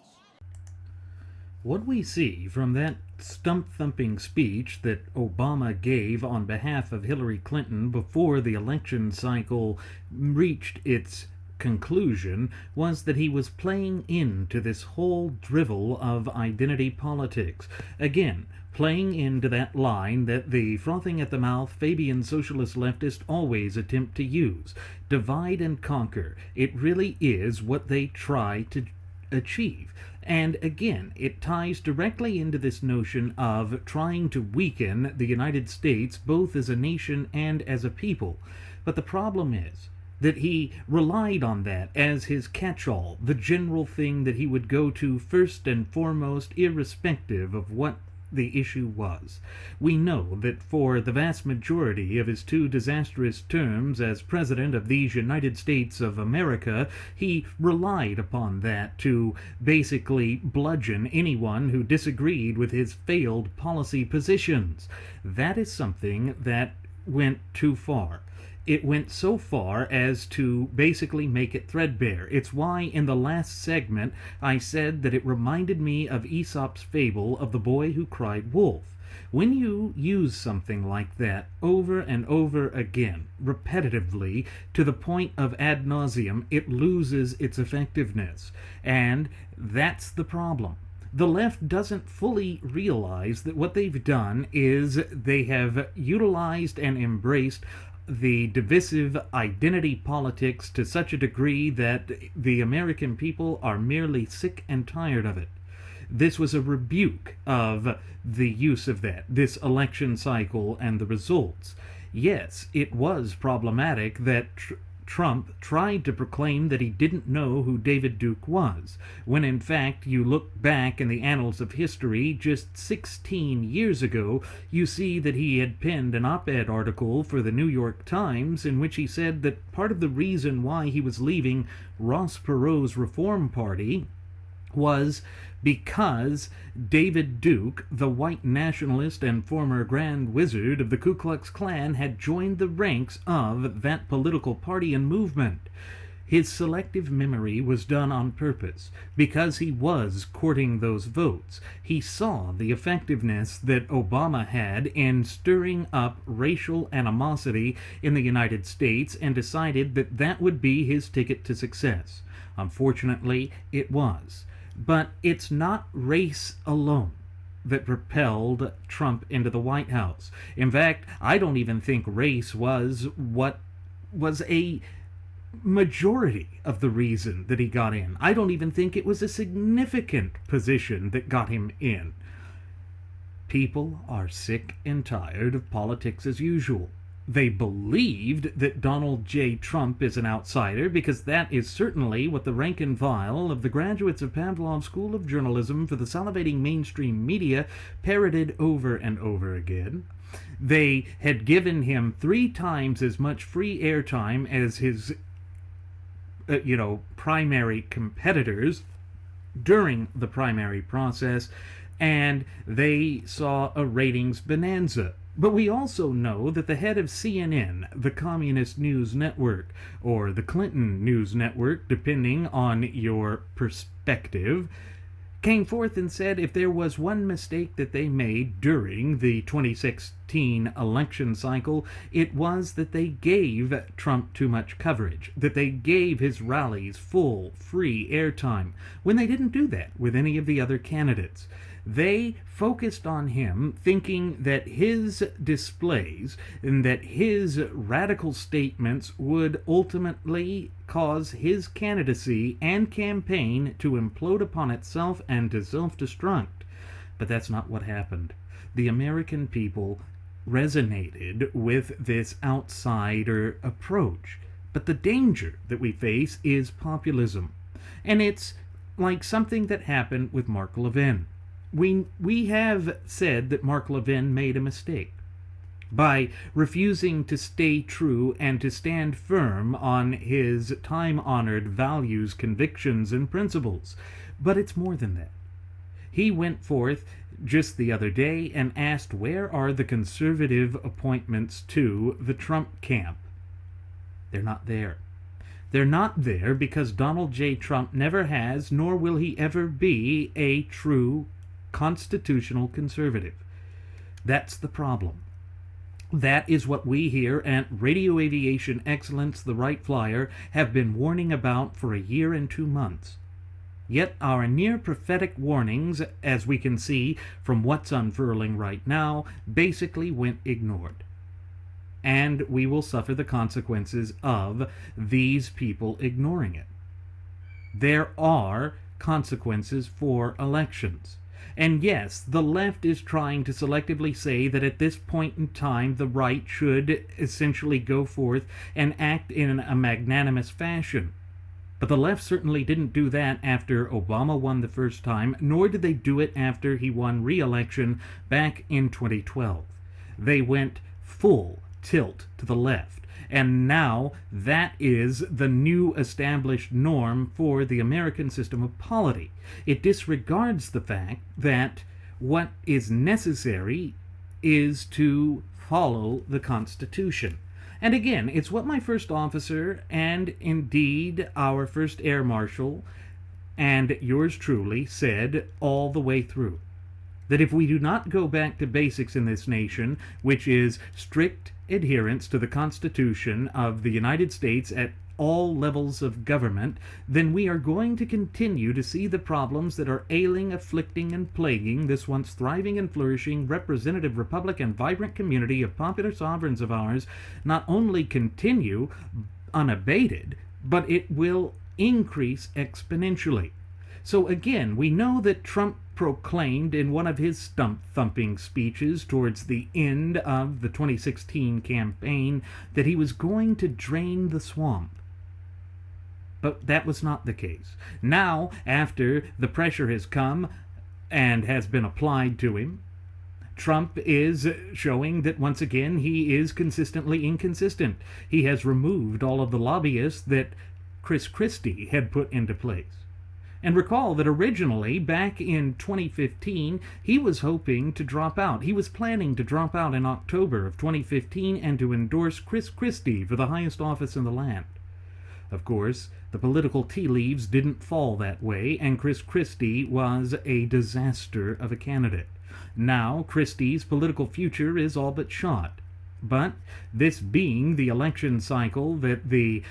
Speaker 1: What we see from that stump-thumping speech that Obama gave on behalf of Hillary Clinton before the election cycle reached its conclusion was that he was playing into this whole drivel of identity politics. Again, playing into that line that the frothing at the mouth Fabian socialist leftists always attempt to use. Divide and conquer. It really is what they try to achieve. And again, it ties directly into this notion of trying to weaken the United States both as a nation and as a people. But the problem is that he relied on that as his catch-all, the general thing that he would go to first and foremost, irrespective of what the issue was. We know that for the vast majority of his 2 disastrous terms as President of these United States of America, he relied upon that to basically bludgeon anyone who disagreed with his failed policy positions. That is something that went too far. It went so far as to basically make it threadbare. It's why in the last segment I said that it reminded me of Aesop's fable of the boy who cried wolf. When you use something like that over and over again, repetitively, to the point of ad nauseum, it loses its effectiveness. And that's the problem. The left doesn't fully realize that what they've done is they have utilized and embraced the divisive identity politics to such a degree that the American people are merely sick and tired of it. This was a rebuke of the use of that, this election cycle and the results. Yes, it was problematic that Trump tried to proclaim that he didn't know who David Duke was, when in fact you look back in the annals of history just 16 years ago, you see that he had penned an op-ed article for the New York Times in which he said that part of the reason why he was leaving Ross Perot's Reform Party was because David Duke, the white nationalist and former Grand Wizard of the Ku Klux Klan, had joined the ranks of that political party and movement. His selective memory was done on purpose, because he was courting those votes. He saw the effectiveness that Obama had in stirring up racial animosity in the United States and decided that that would be his ticket to success. Unfortunately, it was. But it's not race alone that propelled Trump into the White House. In fact, I don't even think race was what was a majority of the reason that he got in. I don't even think it was a significant position that got him in. People are sick and tired of politics as usual. They believed that Donald J. Trump is an outsider because that is certainly what the rank and file of the graduates of Pavlov School of Journalism for the salivating mainstream media parroted over and over again. They had given him 3 times as much free airtime as his, primary competitors during the primary process, and they saw a ratings bonanza. But we also know that the head of CNN, the Communist News Network, or the Clinton News Network, depending on your perspective, came forth and said if there was one mistake that they made during the 2016 election cycle, it was that they gave Trump too much coverage, that they gave his rallies full, free airtime, when they didn't do that with any of the other candidates. They focused on him, thinking that his displays and that his radical statements would ultimately cause his candidacy and campaign to implode upon itself and to self-destruct. But that's not what happened. The American people resonated with this outsider approach. But the danger that we face is populism. And it's like something that happened with Mark Levin. We have said that Mark Levin made a mistake by refusing to stay true and to stand firm on his time-honored values, convictions, and principles. But it's more than that. He went forth just the other day and asked, where are the conservative appointments to the Trump camp? They're not there. They're not there because Donald J. Trump never has, nor will he ever be, a true constitutional conservative. That's the problem. That is what we here at Radio Aviation Excellence, the Wright Flyer, have been warning about for a year and 2 months. Yet our near prophetic warnings, as we can see from what's unfurling right now, basically went ignored. And we will suffer the consequences of these people ignoring it. There are consequences for elections. And yes, the left is trying to selectively say that at this point in time, the right should essentially go forth and act in a magnanimous fashion. But the left certainly didn't do that after Obama won the first time, nor did they do it after he won re-election back in 2012. They went full tilt to the left. And now that is the new established norm for the American system of polity. It disregards the fact that what is necessary is to follow the Constitution. And again, it's what my first officer and indeed our first air marshal and yours truly said all the way through. That if we do not go back to basics in this nation, which is strict adherence to the Constitution of the United States at all levels of government, then we are going to continue to see the problems that are ailing, afflicting, and plaguing this once thriving and flourishing representative republic and vibrant community of popular sovereigns of ours not only continue unabated, but it will increase exponentially. So again, we know that Trump proclaimed in one of his stump-thumping speeches towards the end of the 2016 campaign that he was going to drain the swamp. But that was not the case. Now, after the pressure has come and has been applied to him, Trump is showing that once again he is consistently inconsistent. He has removed all of the lobbyists that Chris Christie had put into place. And recall that originally, back in 2015, he was hoping to drop out. He was planning to drop out in October of 2015 and to endorse Chris Christie for the highest office in the land. Of course, the political tea leaves didn't fall that way, and Chris Christie was a disaster of a candidate. Now, Christie's political future is all but shot. But this being the election cycle that the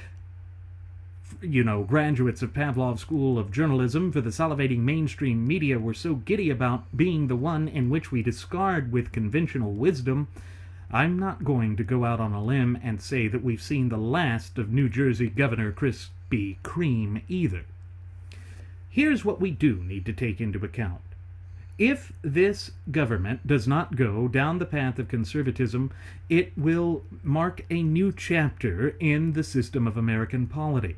Speaker 1: graduates of Pavlov School of Journalism for the salivating mainstream media were so giddy about being the one in which we discard with conventional wisdom, I'm not going to go out on a limb and say that we've seen the last of New Jersey Governor Krispy Kreme either. Here's what we do need to take into account. If this government does not go down the path of conservatism, it will mark a new chapter in the system of American polity.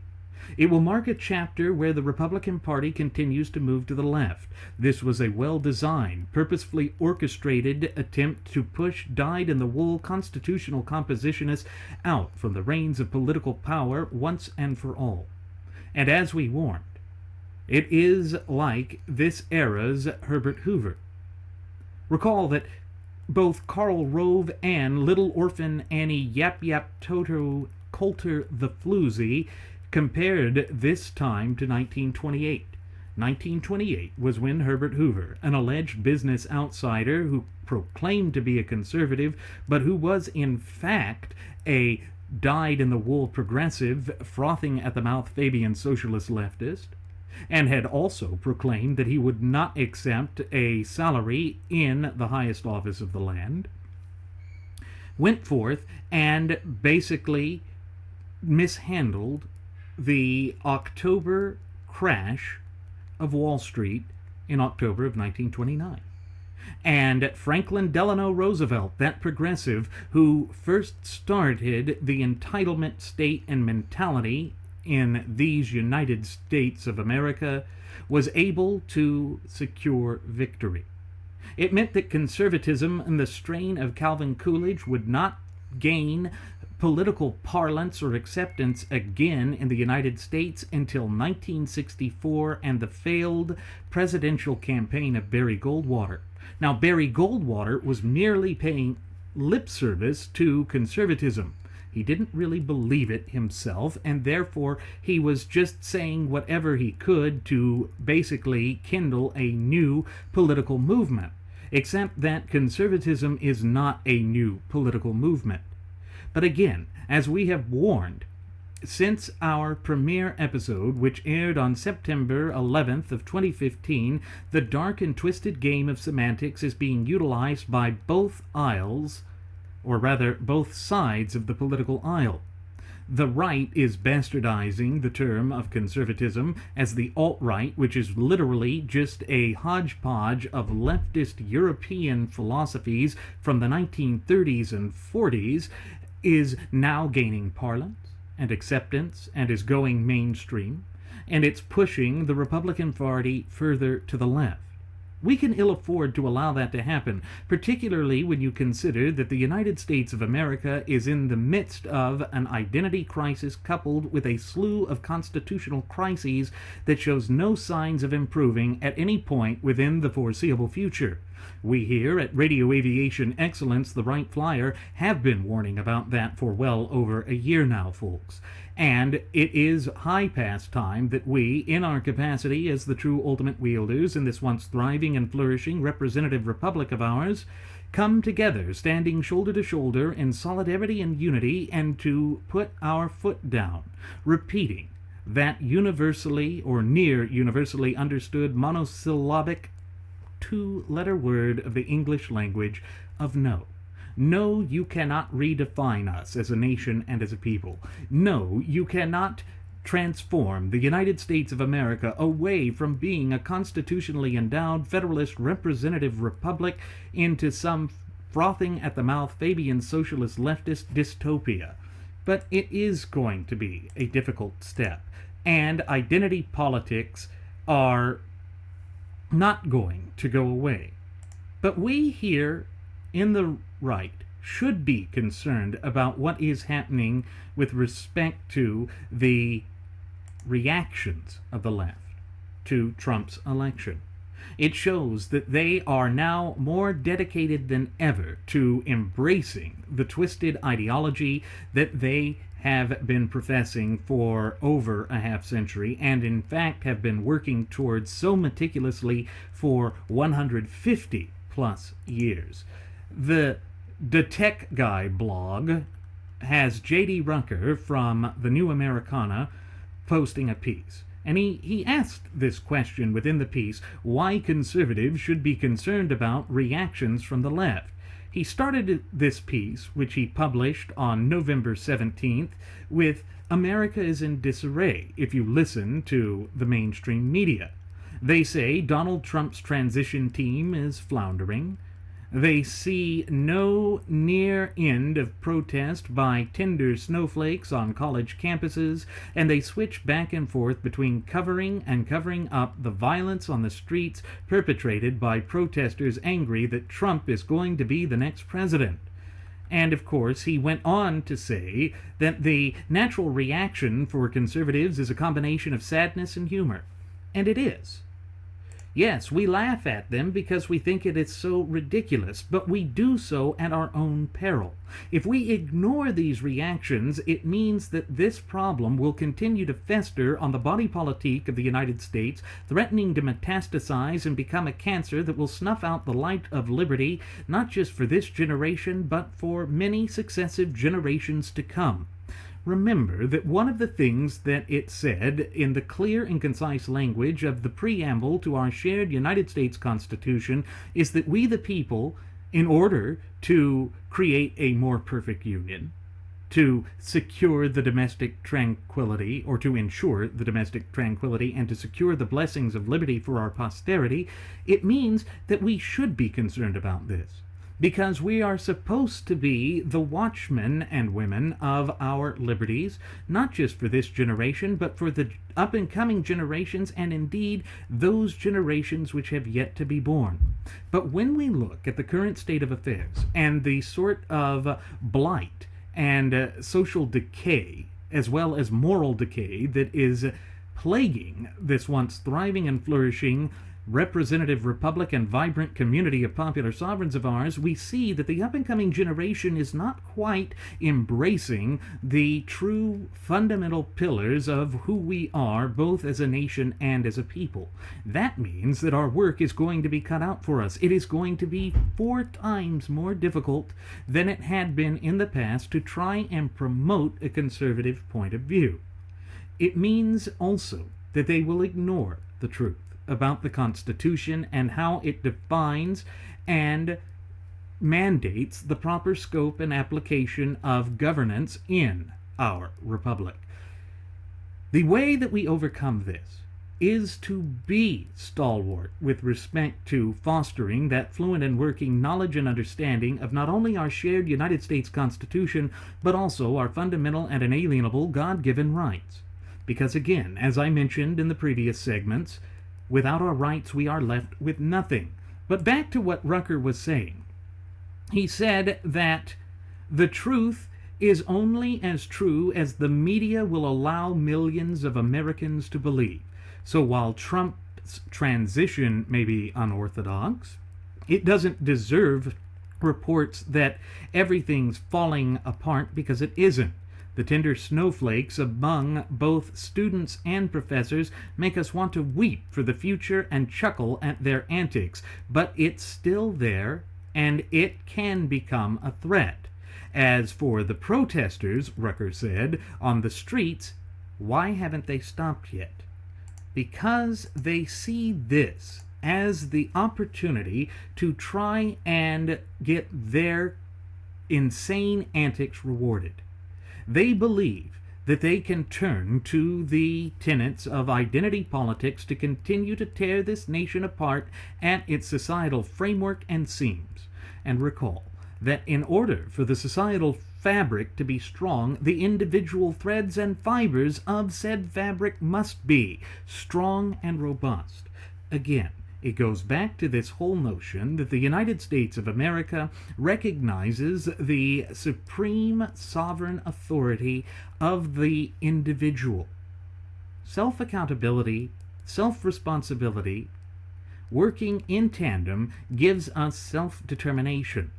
Speaker 1: It will mark a chapter where the Republican Party continues to move to the left. This was a well-designed, purposefully orchestrated attempt to push dyed-in-the-wool constitutional compositionists out from the reins of political power once and for all. And as we warned, it is like this era's Herbert Hoover. Recall that both Karl Rove and Little Orphan Annie Yap Yap Toto Coulter the Floozy compared this time to 1928. 1928 was when Herbert Hoover, an alleged business outsider who proclaimed to be a conservative, but who was in fact a dyed-in-the-wool progressive, frothing at the mouth Fabian socialist leftist, and had also proclaimed that he would not accept a salary in the highest office of the land, went forth and basically mishandled the October crash of Wall Street in October of 1929. And Franklin Delano Roosevelt, that progressive who first started the entitlement state and mentality in these United States of America, was able to secure victory. It meant that conservatism in the strain of Calvin Coolidge would not gain political parlance or acceptance again in the United States until 1964 and the failed presidential campaign of Barry Goldwater. Now, Barry Goldwater was merely paying lip service to conservatism. He didn't really believe it himself, and therefore he was just saying whatever he could to basically kindle a new political movement. Except that conservatism is not a new political movement. But again, as we have warned, since our premiere episode, which aired on September 11th of 2015, the dark and twisted game of semantics is being utilized by both aisles, or rather both sides of the political aisle. The right is bastardizing the term of conservatism as the alt-right, which is literally just a hodgepodge of leftist European philosophies from the 1930s and 40s, is now gaining parlance and acceptance and is going mainstream, and it's pushing the Republican Party further to the left. We can ill afford to allow that to happen, particularly when you consider that the United States of America is in the midst of an identity crisis coupled with a slew of constitutional crises that shows no signs of improving at any point within the foreseeable future. We here at Radio Aviation Excellence, the Wright Flyer, have been warning about that for well over a year now, folks. And it is high past time that we, in our capacity as the true ultimate wielders in this once thriving and flourishing representative republic of ours, come together, standing shoulder to shoulder in solidarity and unity, and to put our foot down, repeating that universally or near universally understood monosyllabic two-letter word of the English language of no. No, you cannot redefine us as a nation and as a people. No, you cannot transform the United States of America away from being a constitutionally endowed federalist representative republic into some frothing at the mouth Fabian socialist leftist dystopia. But it is going to be a difficult step, and identity politics are not going to go away. But we here in the right should be concerned about what is happening with respect to the reactions of the left to Trump's election. It shows that they are now more dedicated than ever to embracing the twisted ideology that they have been professing for over a half century, and in fact have been working towards so meticulously for 150 plus years. The Tech Guy blog has J.D. Rucker from the New Americana posting a piece. And he asked this question within the piece, why conservatives should be concerned about reactions from the left. He started this piece, which he published on November 17th, with America is in disarray, if you listen to the mainstream media. They say Donald Trump's transition team is floundering. They see no near end of protest by tender snowflakes on college campuses, and they switch back and forth between covering and covering up the violence on the streets perpetrated by protesters angry that Trump is going to be the next president. And of course, he went on to say that the natural reaction for conservatives is a combination of sadness and humor. And it is. Yes, we laugh at them because we think it is so ridiculous, but we do so at our own peril. If we ignore these reactions, it means that this problem will continue to fester on the body politic of the United States, threatening to metastasize and become a cancer that will snuff out the light of liberty, not just for this generation, but for many successive generations to come. Remember that one of the things that it said in the clear and concise language of the preamble to our shared United States Constitution is that we the people, in order to create a more perfect union, to secure the domestic tranquility, or to ensure the domestic tranquility, and to secure the blessings of liberty for our posterity, it means that we should be concerned about this. Because we are supposed to be the watchmen and women of our liberties, not just for this generation, but for the up-and-coming generations, and indeed those generations which have yet to be born. But when we look at the current state of affairs and the sort of blight and social decay, as well as moral decay, that is plaguing this once thriving and flourishing representative republic and vibrant community of popular sovereigns of ours, we see that the up-and-coming generation is not quite embracing the true fundamental pillars of who we are, both as a nation and as a people. That means that our work is going to be cut out for us. It is going to be 4 times more difficult than it had been in the past to try and promote a conservative point of view. It means also that they will ignore the truth about the Constitution and how it defines and mandates the proper scope and application of governance in our republic. The way that we overcome this is to be stalwart with respect to fostering that fluent and working knowledge and understanding of not only our shared United States Constitution, but also our fundamental and inalienable God-given rights. Because again, as I mentioned in the previous segments, without our rights, we are left with nothing. But back to what Rucker was saying. He said that the truth is only as true as the media will allow millions of Americans to believe. So while Trump's transition may be unorthodox, it doesn't deserve reports that everything's falling apart, because it isn't. The tender snowflakes among both students and professors make us want to weep for the future and chuckle at their antics, but it's still there, and it can become a threat. As for the protesters, Rucker said, on the streets, why haven't they stopped yet? Because they see this as the opportunity to try and get their insane antics rewarded. They believe that they can turn to the tenets of identity politics to continue to tear this nation apart at its societal framework and seams. And recall that in order for the societal fabric to be strong, the individual threads and fibers of said fabric must be strong and robust. Again, it goes back to this whole notion that the United States of America recognizes the supreme sovereign authority of the individual. Self-accountability, self-responsibility, working in tandem gives us self-determination.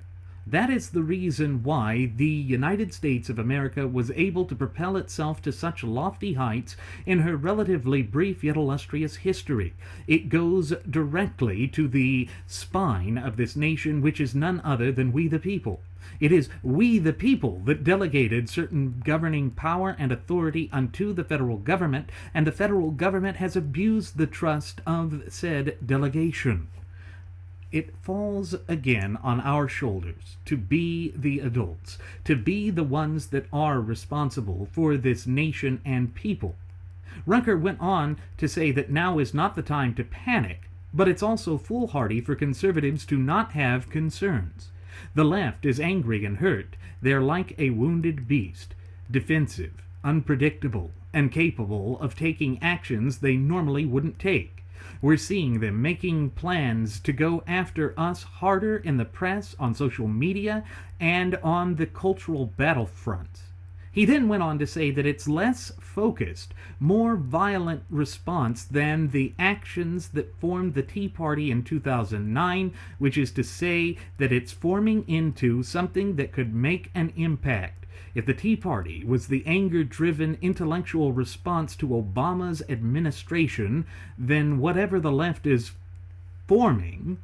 Speaker 1: That is the reason why the United States of America was able to propel itself to such lofty heights in her relatively brief yet illustrious history. It goes directly to the spine of this nation, which is none other than we the people. It is we the people that delegated certain governing power and authority unto the federal government, and the federal government has abused the trust of said delegation. It falls again on our shoulders to be the adults, to be the ones that are responsible for this nation and people. Rucker went on to say that now is not the time to panic, but it's also foolhardy for conservatives to not have concerns. The left is angry and hurt. They're like a wounded beast, defensive, unpredictable, and capable of taking actions they normally wouldn't take. We're seeing them making plans to go after us harder in the press, on social media, and on the cultural battlefront. He then went on to say that it's less focused, more violent response than the actions that formed the Tea Party in 2009, which is to say that it's forming into something that could make an impact. If the Tea Party was the anger-driven intellectual response to Obama's administration, then whatever the left is forming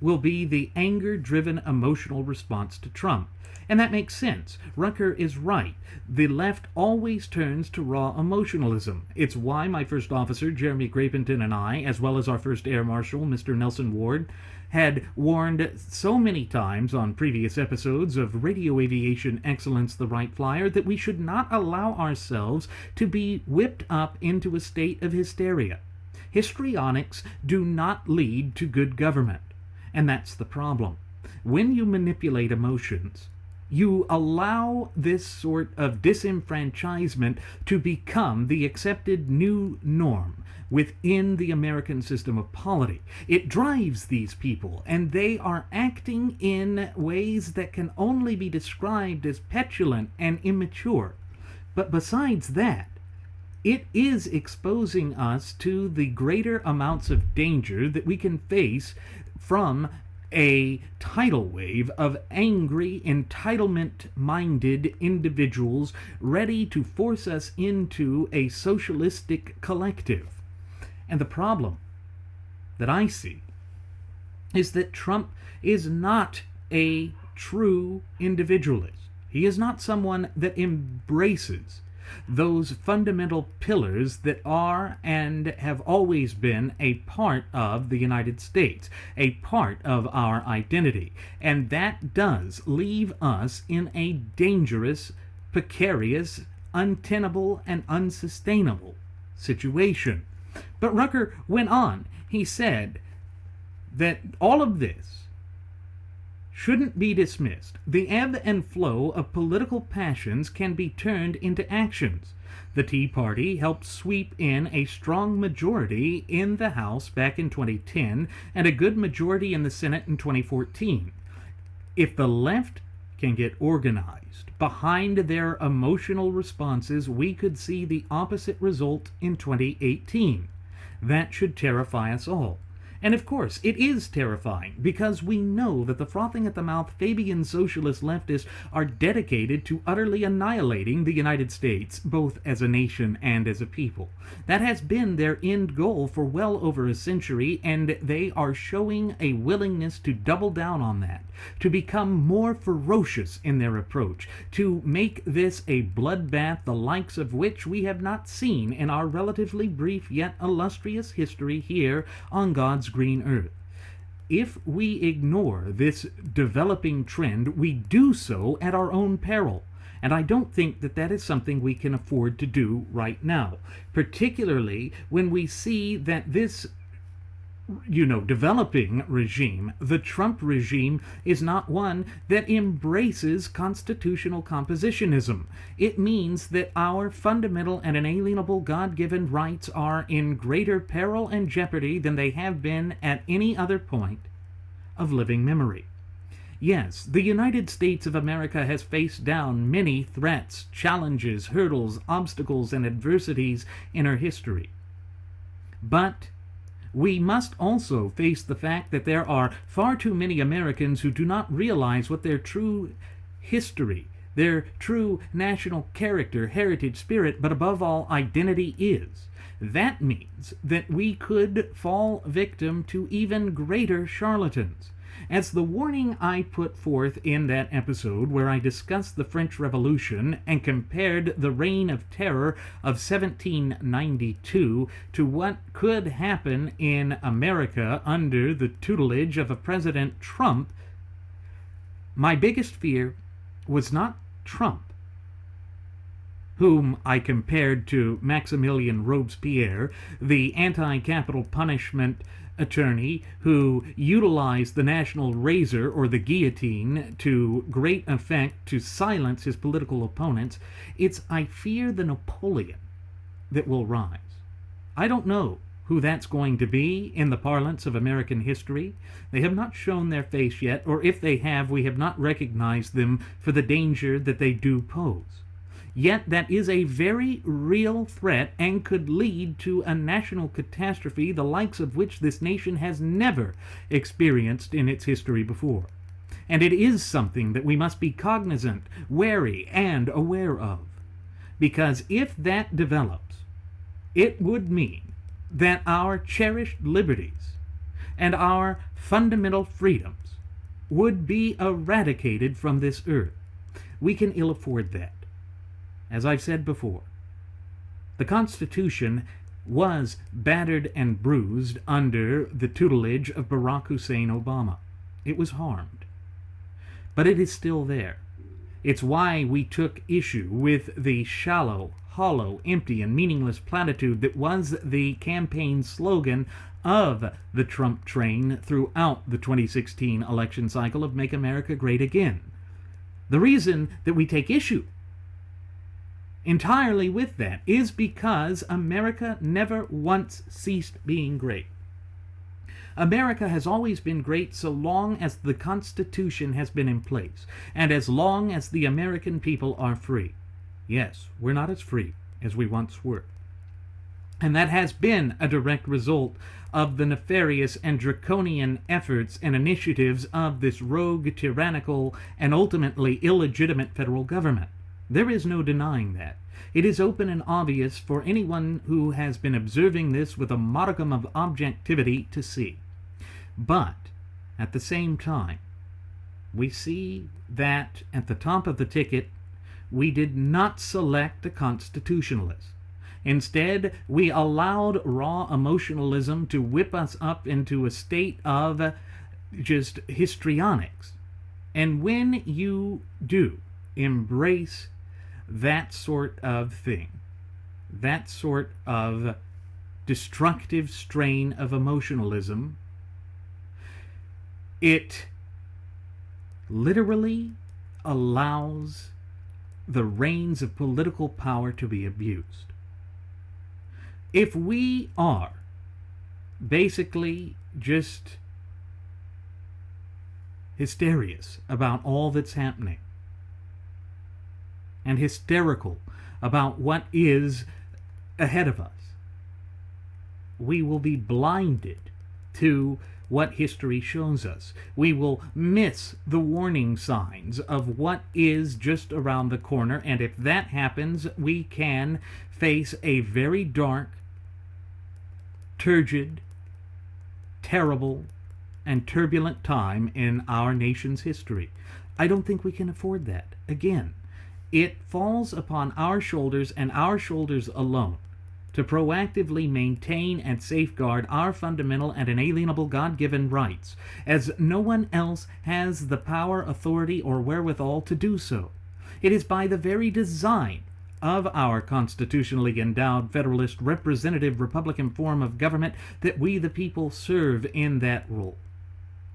Speaker 1: will be the anger-driven emotional response to Trump. And that makes sense. Rucker is right. The left always turns to raw emotionalism. It's why my first officer, Jeremy Grapington, and I, as well as our first Air Marshal, Mr. Nelson Ward, had warned so many times on previous episodes of Radio Aviation Excellence, the Wright Flyer, that we should not allow ourselves to be whipped up into a state of hysteria. Histrionics do not lead to good government, and that's the problem. When you manipulate emotions, you allow this sort of disenfranchisement to become the accepted new norm within the American system of polity. It drives these people, and they are acting in ways that can only be described as petulant and immature. But besides that, it is exposing us to the greater amounts of danger that we can face from a tidal wave of angry, entitlement-minded individuals ready to force us into a socialistic collective. And the problem that I see is that Trump is not a true individualist. He is not someone that embraces those fundamental pillars that are and have always been a part of the United States, a part of our identity. And that does leave us in a dangerous, precarious, untenable, and unsustainable situation. But Rucker went on. He said that all of this shouldn't be dismissed. The ebb and flow of political passions can be turned into actions. The Tea Party helped sweep in a strong majority in the House back in 2010 and a good majority in the Senate in 2014. If the left can get organized behind their emotional responses, we could see the opposite result in 2018. That should terrify us all. And of course, it is terrifying, because we know that the frothing at the mouth Fabian socialist leftists are dedicated to utterly annihilating the United States, both as a nation and as a people. That has been their end goal for well over a century, and they are showing a willingness to double down on that, to become more ferocious in their approach, to make this a bloodbath the likes of which we have not seen in our relatively brief yet illustrious history here on God's green earth. If we ignore this developing trend, we do so at our own peril. And I don't think that that is something we can afford to do right now, particularly when we see that this developing regime, the Trump regime, is not one that embraces constitutional compositionism. It means that our fundamental and inalienable God-given rights are in greater peril and jeopardy than they have been at any other point of living memory. Yes, the United States of America has faced down many threats, challenges, hurdles, obstacles, and adversities in her history. But we must also face the fact that there are far too many Americans who do not realize what their true history, their true national character, heritage, spirit, but above all, identity is. That means that we could fall victim to even greater charlatans. As the warning I put forth in that episode where I discussed the French Revolution and compared the Reign of Terror of 1792 to what could happen in America under the tutelage of a President Trump, my biggest fear was not Trump, whom I compared to Maximilien Robespierre, the anti-capital punishment attorney who utilized the national razor or the guillotine to great effect to silence his political opponents. It's I fear the Napoleon that will rise. I don't know who that's going to be in the parlance of American history. They have not shown their face yet, or if they have, we have not recognized them for the danger that they do pose. Yet that is a very real threat and could lead to a national catastrophe the likes of which this nation has never experienced in its history before. And it is something that we must be cognizant, wary, and aware of. Because if that develops, it would mean that our cherished liberties and our fundamental freedoms would be eradicated from this earth. We can ill afford that. As I've said before, the Constitution was battered and bruised under the tutelage of Barack Hussein Obama. It was harmed. But it is still there. It's why we took issue with the shallow, hollow, empty, and meaningless platitude that was the campaign slogan of the Trump train throughout the 2016 election cycle of Make America Great Again. The reason that we take issue entirely with that is because America never once ceased being great. America has always been great so long as the Constitution has been in place, and as long as the American people are free. Yes, we're not as free as we once were. And that has been a direct result of the nefarious and draconian efforts and initiatives of this rogue, tyrannical, and ultimately illegitimate federal government. There is no denying that. It is open and obvious for anyone who has been observing this with a modicum of objectivity to see. But, at the same time, we see that at the top of the ticket, we did not select a constitutionalist. Instead, we allowed raw emotionalism to whip us up into a state of just histrionics. And when you do embrace that sort of thing, that sort of destructive strain of emotionalism, it literally allows the reins of political power to be abused. If we are basically just hysterious about all that's happening, and hysterical about what is ahead of us, we will be blinded to what history shows us. We will miss the warning signs of what is just around the corner, and if that happens, we can face a very dark, turgid, terrible, and turbulent time in our nation's history. I don't think we can afford that. Again, it falls upon our shoulders and our shoulders alone to proactively maintain and safeguard our fundamental and inalienable God-given rights, as no one else has the power, authority, or wherewithal to do so. It is by the very design of our constitutionally endowed federalist representative republican form of government that we the people serve in that role.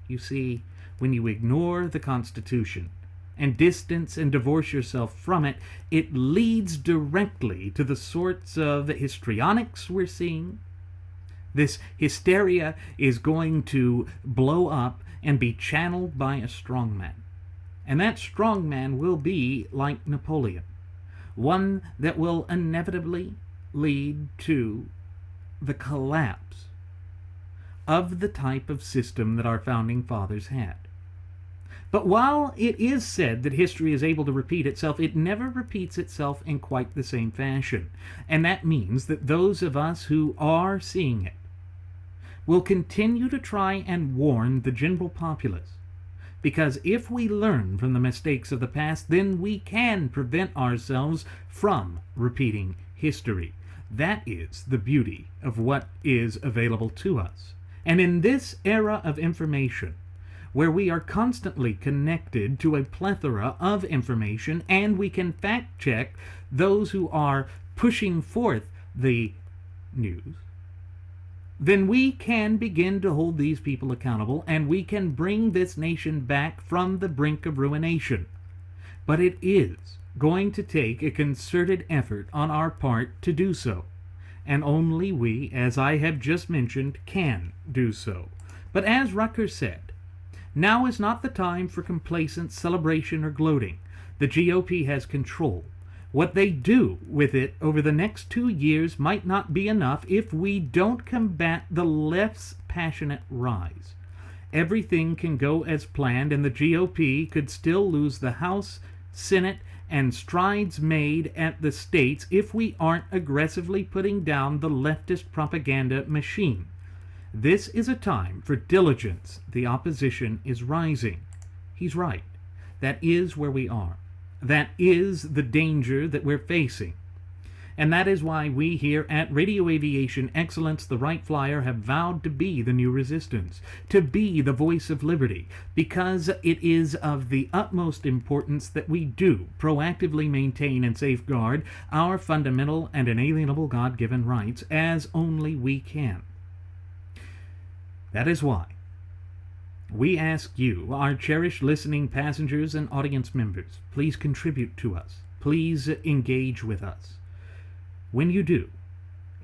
Speaker 1: You see, when you ignore the Constitution and distance and divorce yourself from it, it leads directly to the sorts of histrionics we're seeing. This hysteria is going to blow up and be channeled by a strongman. And that strongman will be like Napoleon, one that will inevitably lead to the collapse of the type of system that our founding fathers had. But while it is said that history is able to repeat itself, it never repeats itself in quite the same fashion. And that means that those of us who are seeing it will continue to try and warn the general populace. Because if we learn from the mistakes of the past, then we can prevent ourselves from repeating history. That is the beauty of what is available to us. And in this era of information, where we are constantly connected to a plethora of information, and we can fact-check those who are pushing forth the news, then we can begin to hold these people accountable, and we can bring this nation back from the brink of ruination. But it is going to take a concerted effort on our part to do so, and only we, as I have just mentioned, can do so. But as Rucker said, now is not the time for complacent celebration or gloating. The GOP has control. What they do with it over the next 2 years might not be enough if we don't combat the left's passionate rise. Everything can go as planned, and the GOP could still lose the House, Senate, and strides made at the states if we aren't aggressively putting down the leftist propaganda machine. This is a time for diligence. The opposition is rising. He's right. That is where we are. That is the danger that we're facing. And that is why we here at Radio Aviation Excellence, the Wright Flyer, have vowed to be the new resistance, to be the voice of liberty, because it is of the utmost importance that we do proactively maintain and safeguard our fundamental and inalienable God-given rights as only we can. That is why we ask you, our cherished listening passengers and audience members, please contribute to us. Please engage with us. When you do,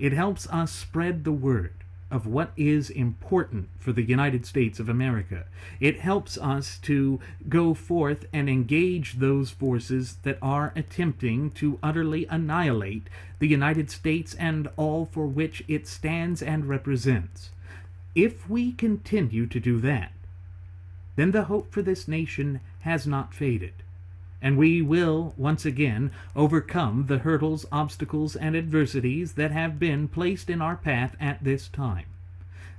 Speaker 1: it helps us spread the word of what is important for the United States of America. It helps us to go forth and engage those forces that are attempting to utterly annihilate the United States and all for which it stands and represents. If we continue to do that, then the hope for this nation has not faded, and we will once again overcome the hurdles, obstacles, and adversities that have been placed in our path at this time.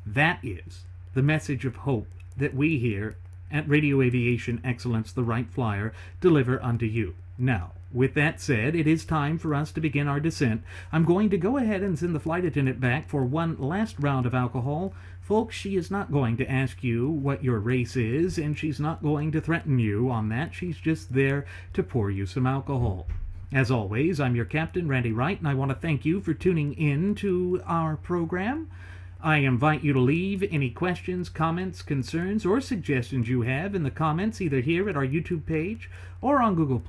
Speaker 1: That is the message of hope that we here at Radio Aviation Excellence, the Wright Flyer, deliver unto you. Now, with that said, it is time for us to begin our descent. I'm going to go ahead and send the flight attendant back for one last round of alcohol. Folks, she is not going to ask you what your race is, and she's not going to threaten you on that. She's just there to pour you some alcohol. As always, I'm your captain, Randy Wright, and I want to thank you for tuning in to our program. I invite you to leave any questions, comments, concerns, or suggestions you have in the comments, either here at our YouTube page, or on Google+,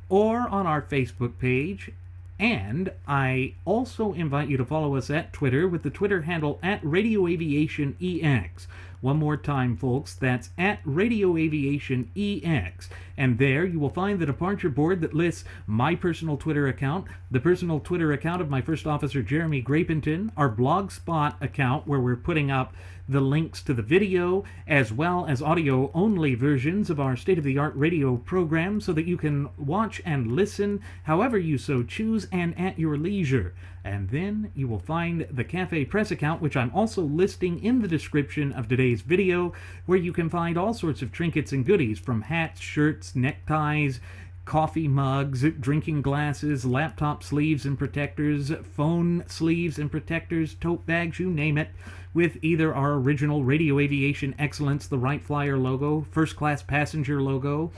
Speaker 1: or on our Facebook page. And I also invite you to follow us at Twitter with the Twitter handle at Radio Aviation EX. One more time, folks, that's at Radio Aviation EX. And there you will find the departure board that lists my personal Twitter account, the personal Twitter account of my first officer, Jeremy Grapington, our Blogspot account where we're putting up the links to the video, as well as audio-only versions of our state-of-the-art radio program so that you can watch and listen however you so choose and at your leisure. And then you will find the Cafe Press account, which I'm also listing in the description of today's video, where you can find all sorts of trinkets and goodies, from hats, shirts, neckties, coffee mugs, drinking glasses, laptop sleeves and protectors, phone sleeves and protectors, tote bags, you name it, with either our original Radio Aviation Excellence, the Wright Flyer logo, First Class Passenger logo,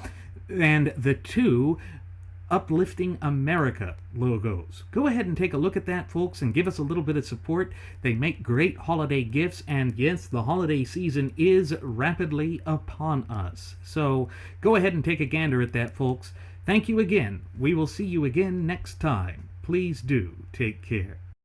Speaker 1: and the two Uplifting America logos. Go ahead and take a look at that, folks, and give us a little bit of support. They make great holiday gifts, and yes, the holiday season is rapidly upon us. So go ahead and take a gander at that, folks. Thank you again. We will see you again next time. Please do take care.